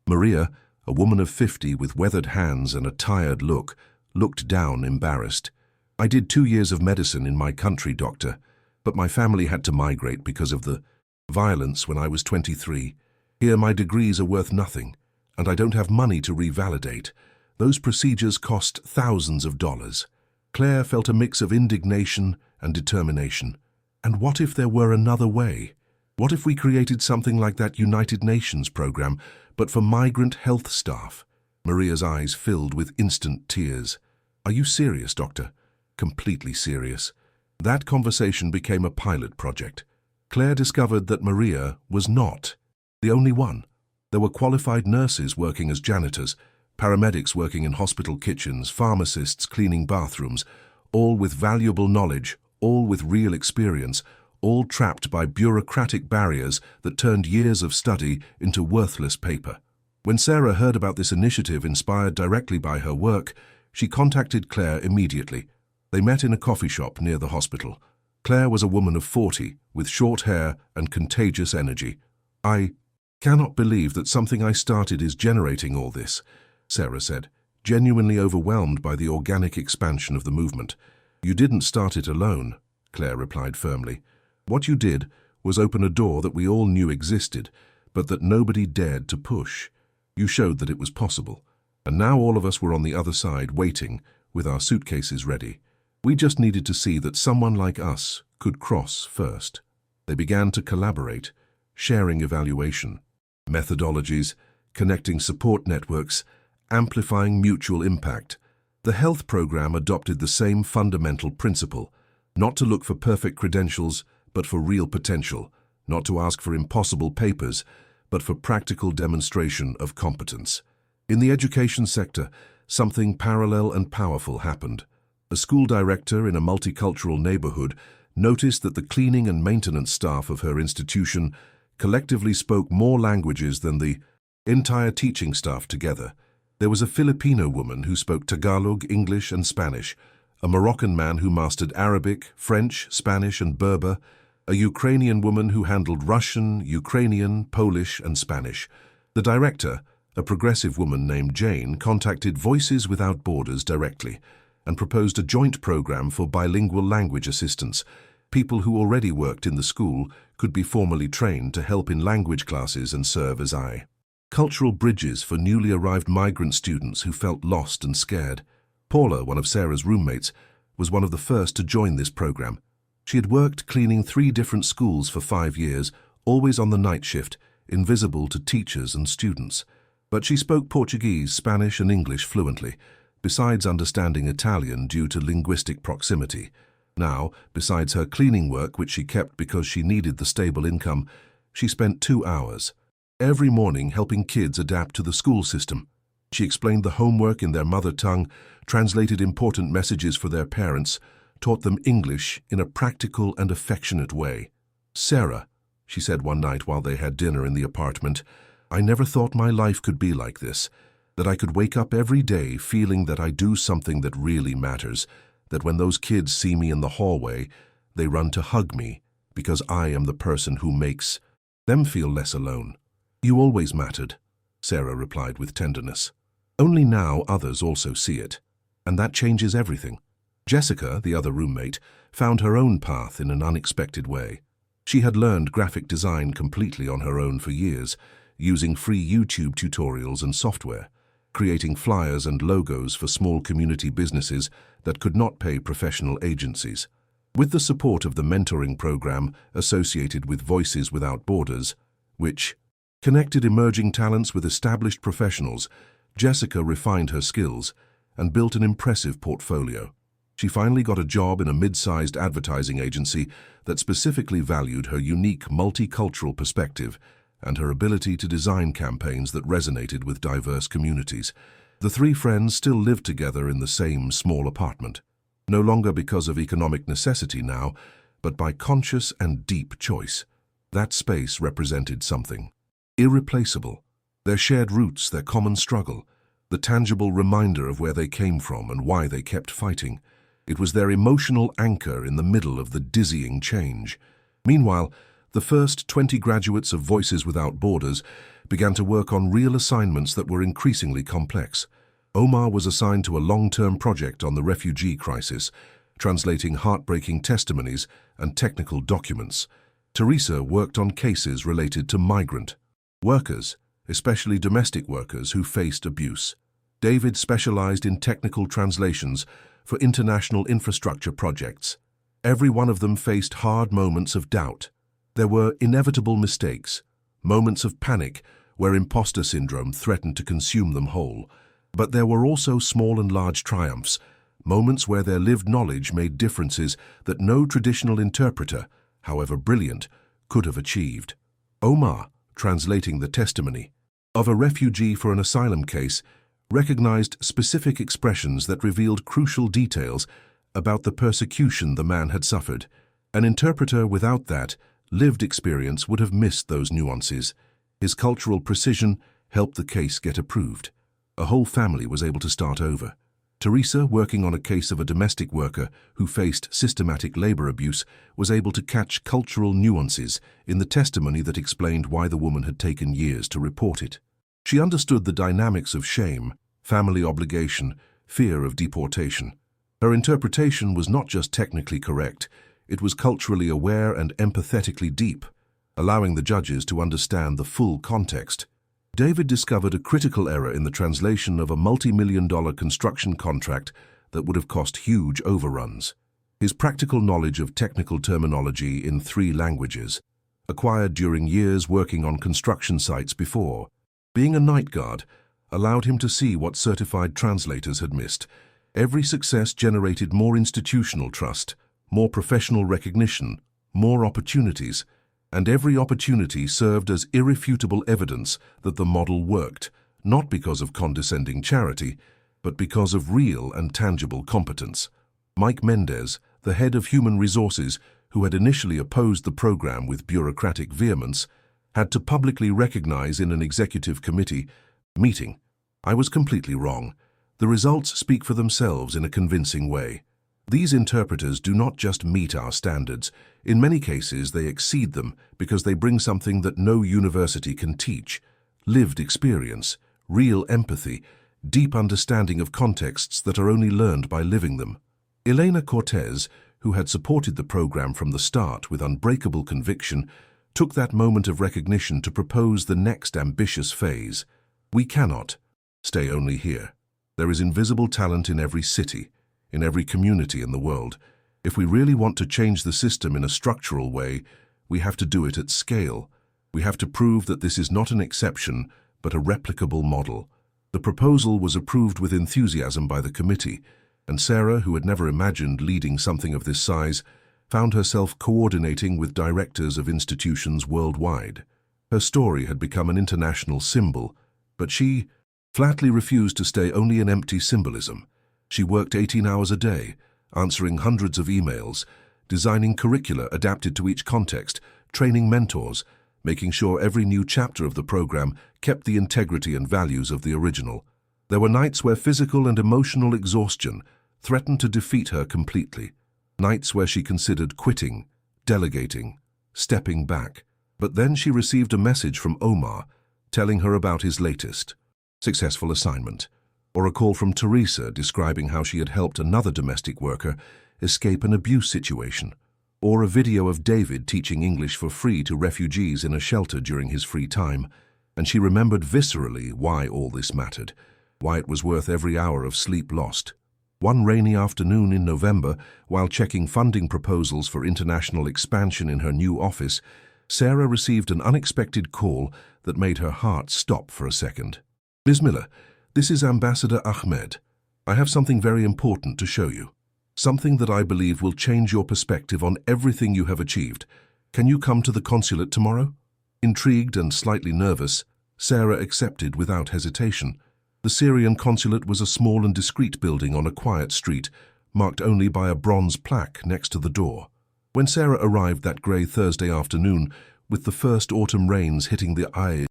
Maria, a woman of 50 with weathered hands and a tired look, looked down embarrassed. I did 2 years of medicine in my country, doctor, but my family had to migrate because of the violence when I was 23. Here my degrees are worth nothing, and I don't have money to revalidate. Those procedures cost thousands of dollars. Claire felt a mix of indignation and determination. And what if there were another way? What if we created something like that United Nations program, but for migrant health staff? Maria's eyes filled with instant tears. Are you serious, doctor? Completely serious. That conversation became a pilot project. Claire discovered that Maria was not the only one. There were qualified nurses working as janitors, paramedics working in hospital kitchens, pharmacists cleaning bathrooms, all with valuable knowledge, all with real experience, all trapped by bureaucratic barriers that turned years of study into worthless paper. When Sarah heard about this initiative inspired directly by her work, she contacted Claire immediately. They met in a coffee shop near the hospital. Claire was a woman of 40, with short hair and contagious energy. "I cannot believe that something I started is generating all this," Sarah said, genuinely overwhelmed by the organic expansion of the movement. "You didn't start it alone," Claire replied firmly. "What you did was open a door that we all knew existed, but that nobody dared to push. You showed that it was possible. And now all of us were on the other side, waiting, with our suitcases ready. We just needed to see that someone like us could cross first." They began to collaborate, sharing evaluation, methodologies, connecting support networks, amplifying mutual impact. The health program adopted the same fundamental principle: not to look for perfect credentials, but for real potential, not to ask for impossible papers, but for practical demonstration of competence. In the education sector, something parallel and powerful happened. A school director in a multicultural neighborhood noticed that the cleaning and maintenance staff of her institution collectively spoke more languages than the entire teaching staff together. There was a Filipino woman who spoke Tagalog, English, and Spanish, a Moroccan man who mastered Arabic, French, Spanish, and Berber, a Ukrainian woman who handled Russian, Ukrainian, Polish, and Spanish. The director, a progressive woman named Jane, contacted Voices Without Borders directly and proposed a joint program for bilingual language assistance. People who already worked in the school could be formally trained to help in language classes and serve as cultural bridges for newly arrived migrant students who felt lost and scared. Paula, one of Sarah's roommates, was one of the first to join this program. She had worked cleaning 3 different schools for 5 years, always on the night shift, invisible to teachers and students. But she spoke Portuguese, Spanish, and English fluently, besides understanding Italian due to linguistic proximity. Now, besides her cleaning work, which she kept because she needed the stable income, she spent 2 hours every morning helping kids adapt to the school system. She explained the homework in their mother tongue, translated important messages for their parents, taught them English in a practical and affectionate way. "Sarah," she said one night while they had dinner in the apartment, "I never thought my life could be like this, that I could wake up every day feeling that I do something that really matters, that when those kids see me in the hallway, they run to hug me because I am the person who makes them feel less alone." "You always mattered," Sarah replied with tenderness. "Only now others also see it, and that changes everything." Jessica, the other roommate, found her own path in an unexpected way. She had learned graphic design completely on her own for years, using free YouTube tutorials and software, creating flyers and logos for small community businesses that could not pay professional agencies. With the support of the mentoring program associated with Voices Without Borders, which connected emerging talents with established professionals, Jessica refined her skills and built an impressive portfolio. She finally got a job in a mid-sized advertising agency that specifically valued her unique multicultural perspective and her ability to design campaigns that resonated with diverse communities. The 3 friends still lived together in the same small apartment, no longer because of economic necessity now, but by conscious and deep choice. That space represented something irreplaceable: their shared roots, their common struggle, the tangible reminder of where they came from and why they kept fighting. It was their emotional anchor in the middle of the dizzying change. Meanwhile, the first 20 graduates of Voices Without Borders began to work on real assignments that were increasingly complex. Omar was assigned to a long-term project on the refugee crisis. translating heartbreaking testimonies and technical documents. Teresa worked on cases related to migrant workers, especially domestic workers who faced abuse. David specialized in technical translations for international infrastructure projects. Every one of them faced hard moments of doubt. There were inevitable mistakes, moments of panic where imposter syndrome threatened to consume them whole. But there were also small and large triumphs, moments where their lived knowledge made differences that no traditional interpreter, however brilliant, could have achieved. Omar, translating the testimony of a refugee for an asylum case, recognized specific expressions that revealed crucial details about the persecution the man had suffered. An interpreter without that lived experience would have missed those nuances. His cultural precision helped the case get approved. A whole family was able to start over. Teresa, working on a case of a domestic worker who faced systematic labor abuse, was able to catch cultural nuances in the testimony that explained why the woman had taken years to report it. She understood the dynamics of shame, family obligation, fear of deportation. Her interpretation was not just technically correct, it was culturally aware and empathetically deep, allowing the judges to understand the full context. David discovered a critical error in the translation of a multi-million-dollar construction contract that would have cost huge overruns. His practical knowledge of technical terminology in 3 languages, acquired during years working on construction sites before, being a night guard, allowed him to see what certified translators had missed. Every success generated more institutional trust, more professional recognition, more opportunities, and every opportunity served as irrefutable evidence that the model worked, not because of condescending charity, but because of real and tangible competence. Mike Mendez, the head of human resources, who had initially opposed the program with bureaucratic vehemence, had to publicly recognize in an executive committee meeting, "I was completely wrong. The results speak for themselves in a convincing way. These interpreters do not just meet our standards. In many cases, they exceed them because they bring something that no university can teach: lived experience, real empathy, deep understanding of contexts that are only learned by living them." Elena Cortez, who had supported the program from the start with unbreakable conviction, took that moment of recognition to propose the next ambitious phase. "We cannot stay only here. There is invisible talent in every city, in every community in the world. If we really want to change the system in a structural way, we have to do it at scale. We have to prove that this is not an exception, but a replicable model." The proposal was approved with enthusiasm by the committee, and Sarah, who had never imagined leading something of this size, found herself coordinating with directors of institutions worldwide. Her story had become an international symbol, but she flatly refused to stay only in empty symbolism. She worked 18 hours a day, answering hundreds of emails, designing curricula adapted to each context, training mentors, making sure every new chapter of the program kept the integrity and values of the original. There were nights where physical and emotional exhaustion threatened to defeat her completely. Nights where she considered quitting, delegating, stepping back. But then she received a message from Omar telling her about his latest successful assignment, or a call from Teresa describing how she had helped another domestic worker escape an abuse situation, or a video of David teaching English for free to refugees in a shelter during his free time, and she remembered viscerally why all this mattered, why it was worth every hour of sleep lost. One rainy afternoon in November, while checking funding proposals for international expansion in her new office, Sarah received an unexpected call that made her heart stop for a second. "Ms. Miller, this is Ambassador Ahmed. I have something very important to show you. Something that I believe will change your perspective on everything you have achieved. Can you come to the consulate tomorrow?" Intrigued and slightly nervous, Sarah accepted without hesitation. The Syrian consulate was a small and discreet building on a quiet street, marked only by a bronze plaque next to the door. When Sarah arrived that grey Thursday afternoon, with the first autumn rains hitting the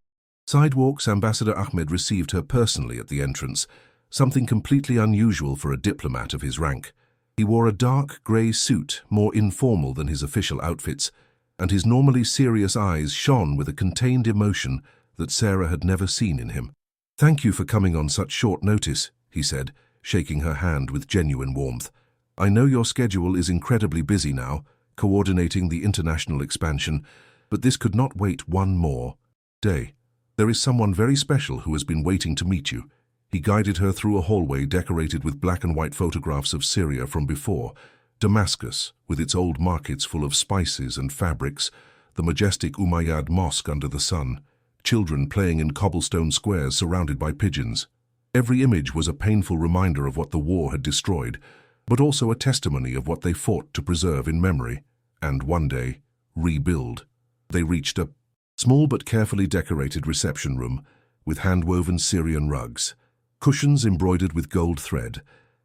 sidewalks, Ambassador Ahmed received her personally at the entrance, something completely unusual for a diplomat of his rank. He wore a dark grey suit, more informal than his official outfits, and his normally serious eyes shone with a contained emotion that Sarah had never seen in him. "Thank you for coming on such short notice," he said, shaking her hand with genuine warmth. I know your schedule is incredibly busy now, coordinating the international expansion, but this could not wait one more day. There is someone very special who has been waiting to meet you. He guided her through a hallway decorated with black and white photographs of Syria from before, Damascus, with its old markets full of spices and fabrics, the majestic Umayyad Mosque under the sun, children playing in cobblestone squares surrounded by pigeons. Every image was a painful reminder of what the war had destroyed, but also a testimony of what they fought to preserve in memory, and one day, rebuild. They reached a small but carefully decorated reception room with hand-woven Syrian rugs, cushions embroidered with gold thread,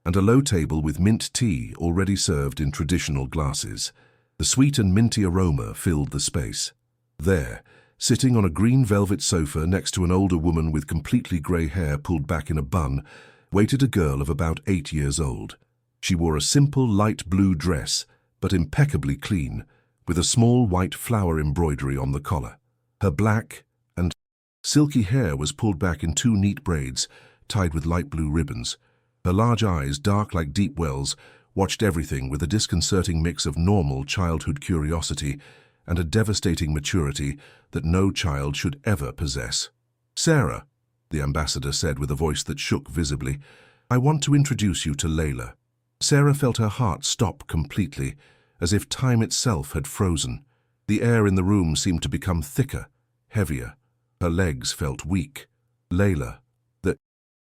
and a low table with mint tea already served in traditional glasses. The sweet and minty aroma filled the space. There, sitting on a green velvet sofa next to an older woman with completely grey hair pulled back in a bun, waited a girl of about 8 years old. She wore a simple light blue dress, but impeccably clean, with a small white flower embroidery on the collar. Her black and silky hair was pulled back in 2 neat braids, tied with light blue ribbons. Her large eyes, dark like deep wells, watched everything with a disconcerting mix of normal childhood curiosity and a devastating maturity that no child should ever possess. "Sarah," the ambassador said with a voice that shook visibly, "I want to introduce you to Layla." Sarah felt her heart stop completely, as if time itself had frozen. The air in the room seemed to become thicker, heavier. Her legs felt weak. Layla, the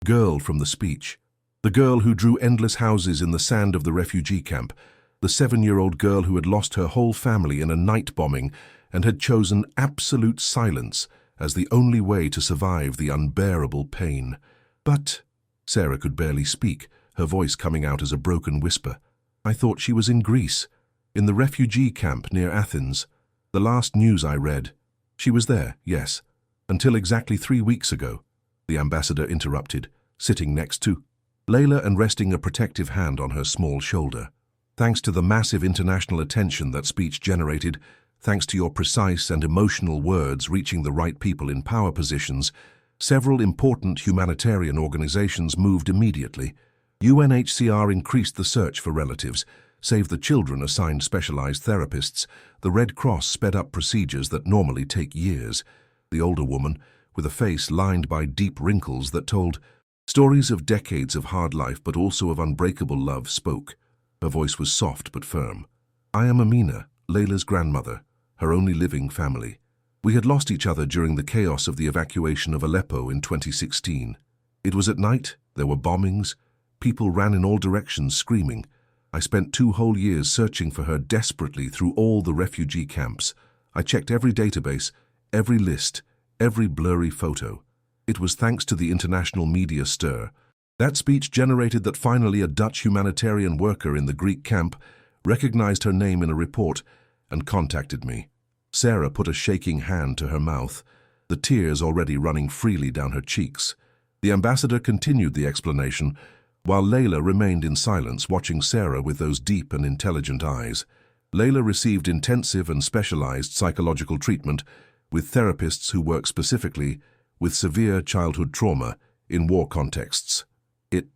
girl from the speech, the girl who drew endless houses in the sand of the refugee camp, the 7-year-old girl who had lost her whole family in a night bombing and had chosen absolute silence as the only way to survive the unbearable pain. "But," Sarah could barely speak, her voice coming out as a broken whisper, "I thought she was in Greece, in the refugee camp near Athens. The last news I read. She was there, yes, until exactly 3 weeks ago," the ambassador interrupted, sitting next to Layla and resting a protective hand on her small shoulder. "Thanks to the massive international attention that speech generated, thanks to your precise and emotional words reaching the right people in power positions, several important humanitarian organizations moved immediately. UNHCR increased the search for relatives, Save the Children assigned specialized therapists, the Red Cross sped up procedures that normally take years. The older woman, with a face lined by deep wrinkles that told stories of decades of hard life but also of unbreakable love, spoke. Her voice was soft but firm. "I am Amina, Layla's grandmother, her only living family. We had lost each other during the chaos of the evacuation of Aleppo in 2016. It was at night, there were bombings, people ran in all directions screaming. I spent 2 whole years searching for her desperately through all the refugee camps. I checked every database, every list, every blurry photo. It was thanks to the international media stir. That speech generated that finally a Dutch humanitarian worker in the Greek camp recognized her name in a report and contacted me." Sarah put a shaking hand to her mouth, the tears already running freely down her cheeks. The ambassador continued the explanation, while Layla remained in silence, watching Sarah with those deep and intelligent eyes. Layla received intensive and specialized psychological treatment with therapists who work specifically with severe childhood trauma in war contexts. It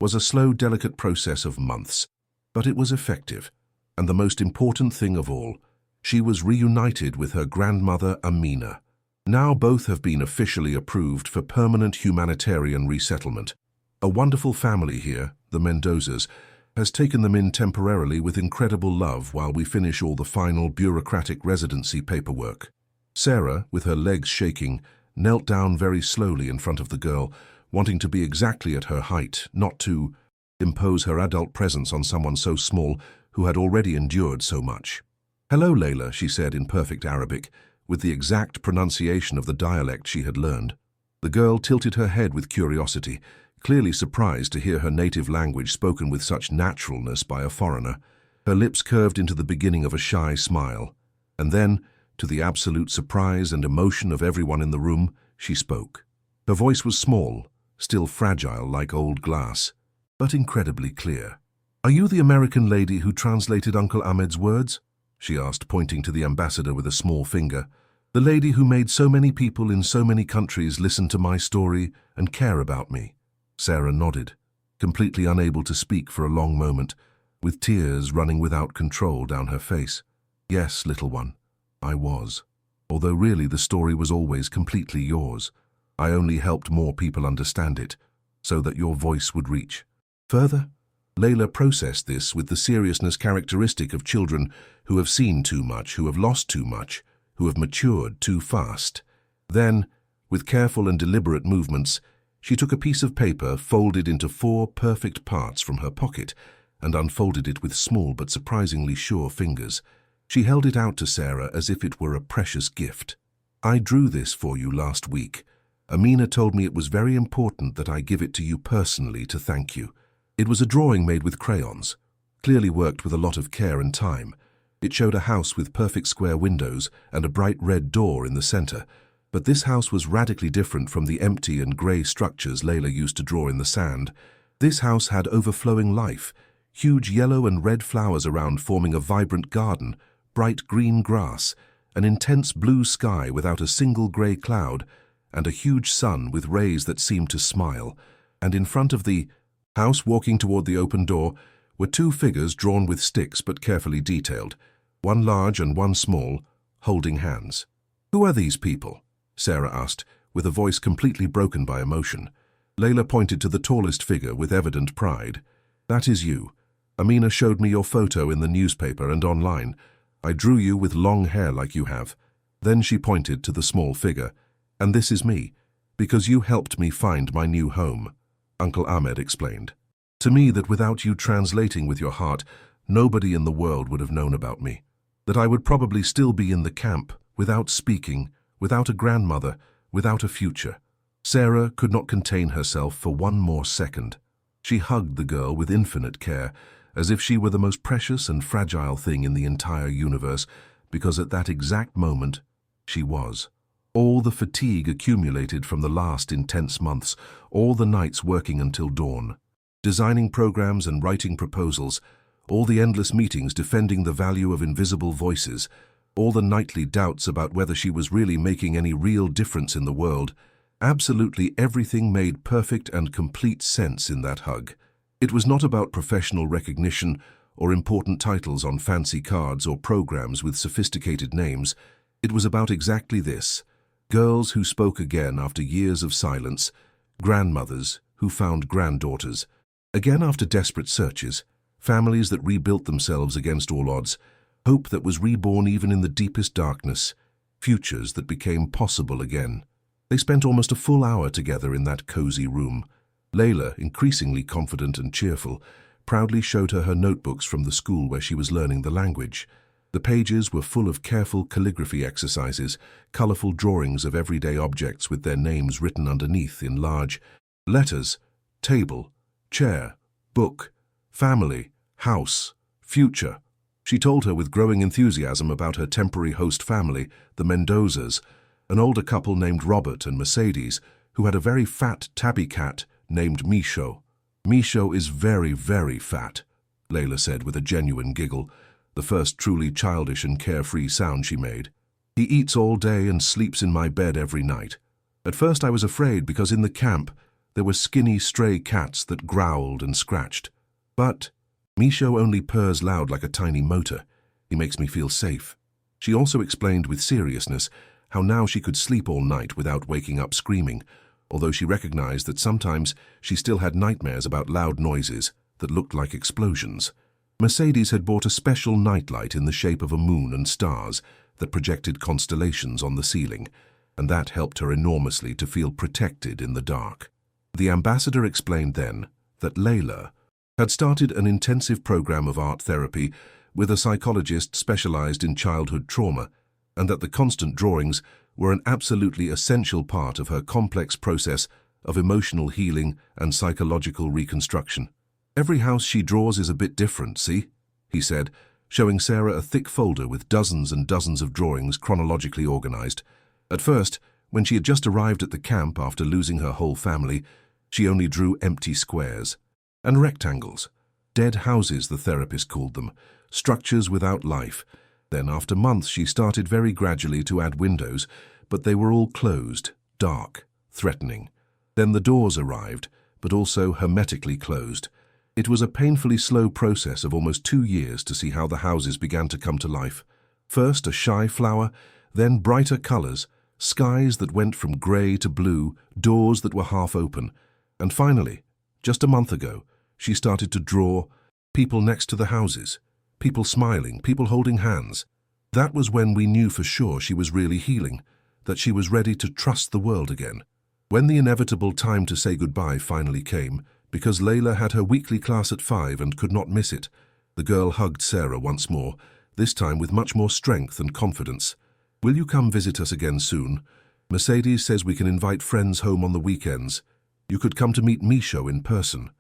was a slow, delicate process of months, but it was effective. And the most important thing of all, she was reunited with her grandmother Amina. Now both have been officially approved for permanent humanitarian resettlement. A wonderful family here, the Mendozas, has taken them in temporarily with incredible love while we finish all the final bureaucratic residency paperwork. Sarah, with her legs shaking, knelt down very slowly in front of the girl, wanting to be exactly at her height, not to impose her adult presence on someone so small who had already endured so much. "Hello, Layla," she said in perfect Arabic, with the exact pronunciation of the dialect she had learned. The girl tilted her head with curiosity, clearly surprised to hear her native language spoken with such naturalness by a foreigner. Her lips curved into the beginning of a shy smile, and then, to the absolute surprise and emotion of everyone in the room, she spoke. Her voice was small, still fragile like old glass, but incredibly clear. "Are you the American lady who translated Uncle Ahmed's words?" she asked, pointing to the ambassador with a small finger. "The lady who made so many people in so many countries listen to my story and care about me?" Sarah nodded, completely unable to speak for a long moment, with tears running without control down her face. Yes, little one, I was. Although really the story was always completely yours. I only helped more people understand it, so that your voice would reach further. Layla processed this with the seriousness characteristic of children who have seen too much, who have lost too much, who have matured too fast. Then, with careful and deliberate movements, she took a piece of paper folded into 4 perfect parts from her pocket and unfolded it with small but surprisingly sure fingers. She held it out to Sarah as if it were a precious gift. I drew this for you last week. Amina told me it was very important that I give it to you personally to thank you. It was a drawing made with crayons, clearly worked with a lot of care and time. It showed a house with perfect square windows and a bright red door in the center. But this house was radically different from the empty and grey structures Layla used to draw in the sand. This house had overflowing life, huge yellow and red flowers around forming a vibrant garden, bright green grass, an intense blue sky without a single grey cloud, and a huge sun with rays that seemed to smile. And in front of the house, walking toward the open door, were 2 figures drawn with sticks but carefully detailed, one large and one small, holding hands. Who are these people? Sarah asked, with a voice completely broken by emotion. Layla pointed to the tallest figure with evident pride. That is you. Amina showed me your photo in the newspaper and online. I drew you with long hair like you have. Then she pointed to the small figure. And this is me, because you helped me find my new home. Uncle Ahmed explained. To me that without you translating with your heart, nobody in the world would have known about me. That I would probably still be in the camp, without speaking, without a grandmother, without a future. Sarah could not contain herself for one more second. She hugged the girl with infinite care, as if she were the most precious and fragile thing in the entire universe, because at that exact moment, she was. All the fatigue accumulated from the last intense months, all the nights working until dawn, designing programs and writing proposals, all the endless meetings defending the value of invisible voices, all the nightly doubts about whether she was really making any real difference in the world. Absolutely everything made perfect and complete sense in that hug. It was not about professional recognition or important titles on fancy cards or programs with sophisticated names. It was about exactly this. Girls who spoke again after years of silence, grandmothers who found granddaughters, again after desperate searches, families that rebuilt themselves against all odds, hope that was reborn even in the deepest darkness, futures that became possible again. They spent almost a full hour together in that cozy room. Layla, increasingly confident and cheerful, proudly showed her notebooks from the school where she was learning the language. The pages were full of careful calligraphy exercises, colorful drawings of everyday objects with their names written underneath in large letters: table, chair, book, family, house, future. She told her with growing enthusiasm about her temporary host family, the Mendozas, an older couple named Robert and Mercedes, who had a very fat tabby cat named Misho. Misho is very, very fat, Layla said with a genuine giggle, the first truly childish and carefree sound she made. He eats all day and sleeps in my bed every night. At first I was afraid because in the camp there were skinny stray cats that growled and scratched. But Misho only purrs loud like a tiny motor. He makes me feel safe. She also explained with seriousness how now she could sleep all night without waking up screaming, although she recognized that sometimes she still had nightmares about loud noises that looked like explosions. Mercedes had bought a special nightlight in the shape of a moon and stars that projected constellations on the ceiling, and that helped her enormously to feel protected in the dark. The ambassador explained then that Layla had started an intensive program of art therapy with a psychologist specialized in childhood trauma, and that the constant drawings were an absolutely essential part of her complex process of emotional healing and psychological reconstruction. Every house she draws is a bit different, see? He said, showing Sarah a thick folder with dozens and dozens of drawings chronologically organized. At first, when she had just arrived at the camp after losing her whole family, she only drew empty squares and rectangles. Dead houses, the therapist called them, structures without life. Then after months she started very gradually to add windows, but they were all closed, dark, threatening. Then the doors arrived, but also hermetically closed. It was a painfully slow process of almost 2 years to see how the houses began to come to life. First a shy flower, then brighter colors, skies that went from gray to blue, doors that were half open. And finally, just a month ago, she started to draw people next to the houses, people smiling, people holding hands. That was when we knew for sure she was really healing, that she was ready to trust the world again. When the inevitable time to say goodbye finally came, because Layla had her weekly class at 5 and could not miss it, the girl hugged Sarah once more, this time with much more strength and confidence. "Will you come visit us again soon? Mercedes says we can invite friends home on the weekends. You could come to meet Misho in person.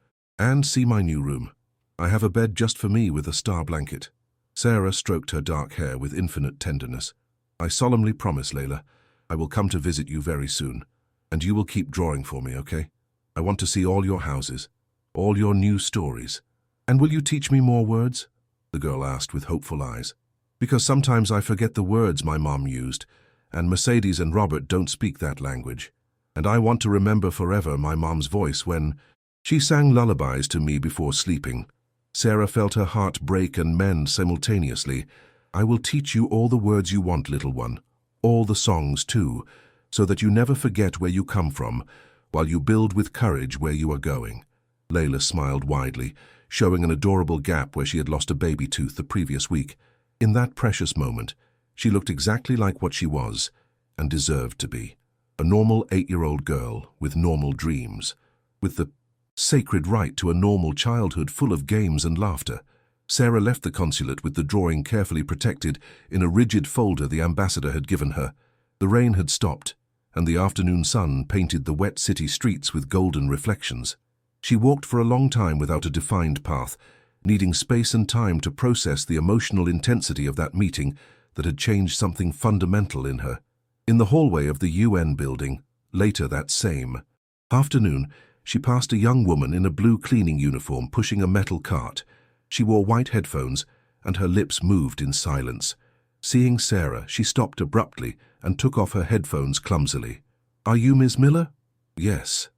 And see my new room. I have a bed just for me with a star blanket." Sarah stroked her dark hair with infinite tenderness. "I solemnly promise, Layla, I will come to visit you very soon. And you will keep drawing for me, okay? I want to see all your houses, all your new stories." "And will you teach me more words?" the girl asked with hopeful eyes. "Because sometimes I forget the words my mom used, and Mercedes and Robert don't speak that language. And I want to remember forever my mom's voice when she sang lullabies to me before sleeping." Sarah felt her heart break and mend simultaneously. "I will teach you all the words you want, little one, all the songs too, so that you never forget where you come from, while you build with courage where you are going." Layla smiled widely, showing an adorable gap where she had lost a baby tooth the previous week. In that precious moment, she looked exactly like what she was and deserved to be. A normal 8-year-old girl with normal dreams, with the sacred right to a normal childhood full of games and laughter. Sarah left the consulate with the drawing carefully protected in a rigid folder the ambassador had given her. The rain had stopped, and the afternoon sun painted the wet city streets with golden reflections. She walked for a long time without a defined path, needing space and time to process the emotional intensity of that meeting that had changed something fundamental in her. In the hallway of the UN building, later that same afternoon, she passed a young woman in a blue cleaning uniform pushing a metal cart. She wore white headphones, and her lips moved in silence. Seeing Sarah, she stopped abruptly and took off her headphones clumsily. "Are you Miss Miller?" "Yes.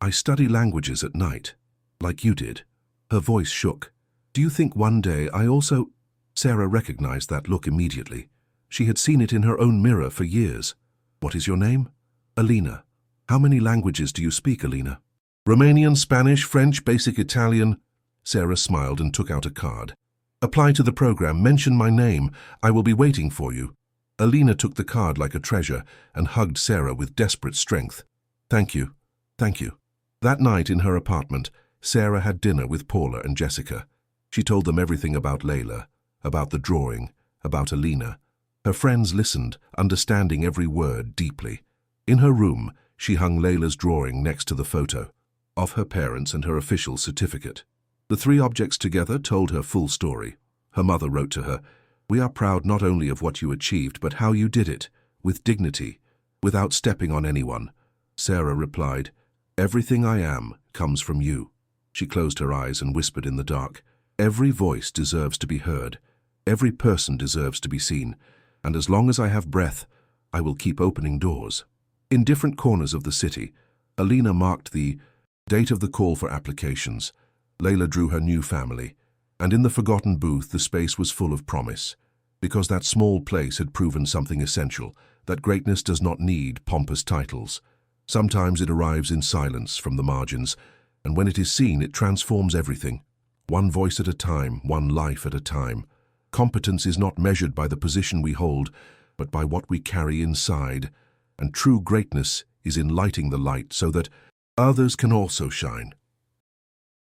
I study languages at night, like you did." Her voice shook. "Do you think one day I also—" Sarah recognized that look immediately. She had seen it in her own mirror for years. "What is your name?" "Alina." "How many languages do you speak, Alina?" "Romanian, Spanish, French, basic Italian." Sarah smiled and took out a card. "Apply to the program, mention my name. I will be waiting for you." Alina took the card like a treasure and hugged Sarah with desperate strength. "Thank you. Thank you." That night in her apartment, Sarah had dinner with Paula and Jessica. She told them everything about Layla, about the drawing, about Alina. Her friends listened, understanding every word deeply. In her room, she hung Layla's drawing next to the photo of her parents and her official certificate. The 3 objects together told her full story. Her mother wrote to her, "We are proud not only of what you achieved, but how you did it, with dignity, without stepping on anyone." Sarah replied, "Everything I am comes from you." She closed her eyes and whispered in the dark, "Every voice deserves to be heard. Every person deserves to be seen. And as long as I have breath, I will keep opening doors." In different corners of the city, Alina marked the date of the call for applications. Layla drew her new family, and in the forgotten booth the space was full of promise, because that small place had proven something essential, that greatness does not need pompous titles. Sometimes it arrives in silence from the margins, and when it is seen, it transforms everything. One voice at a time, one life at a time. Competence is not measured by the position we hold, but by what we carry inside, and true greatness is in lighting the light so that others can also shine.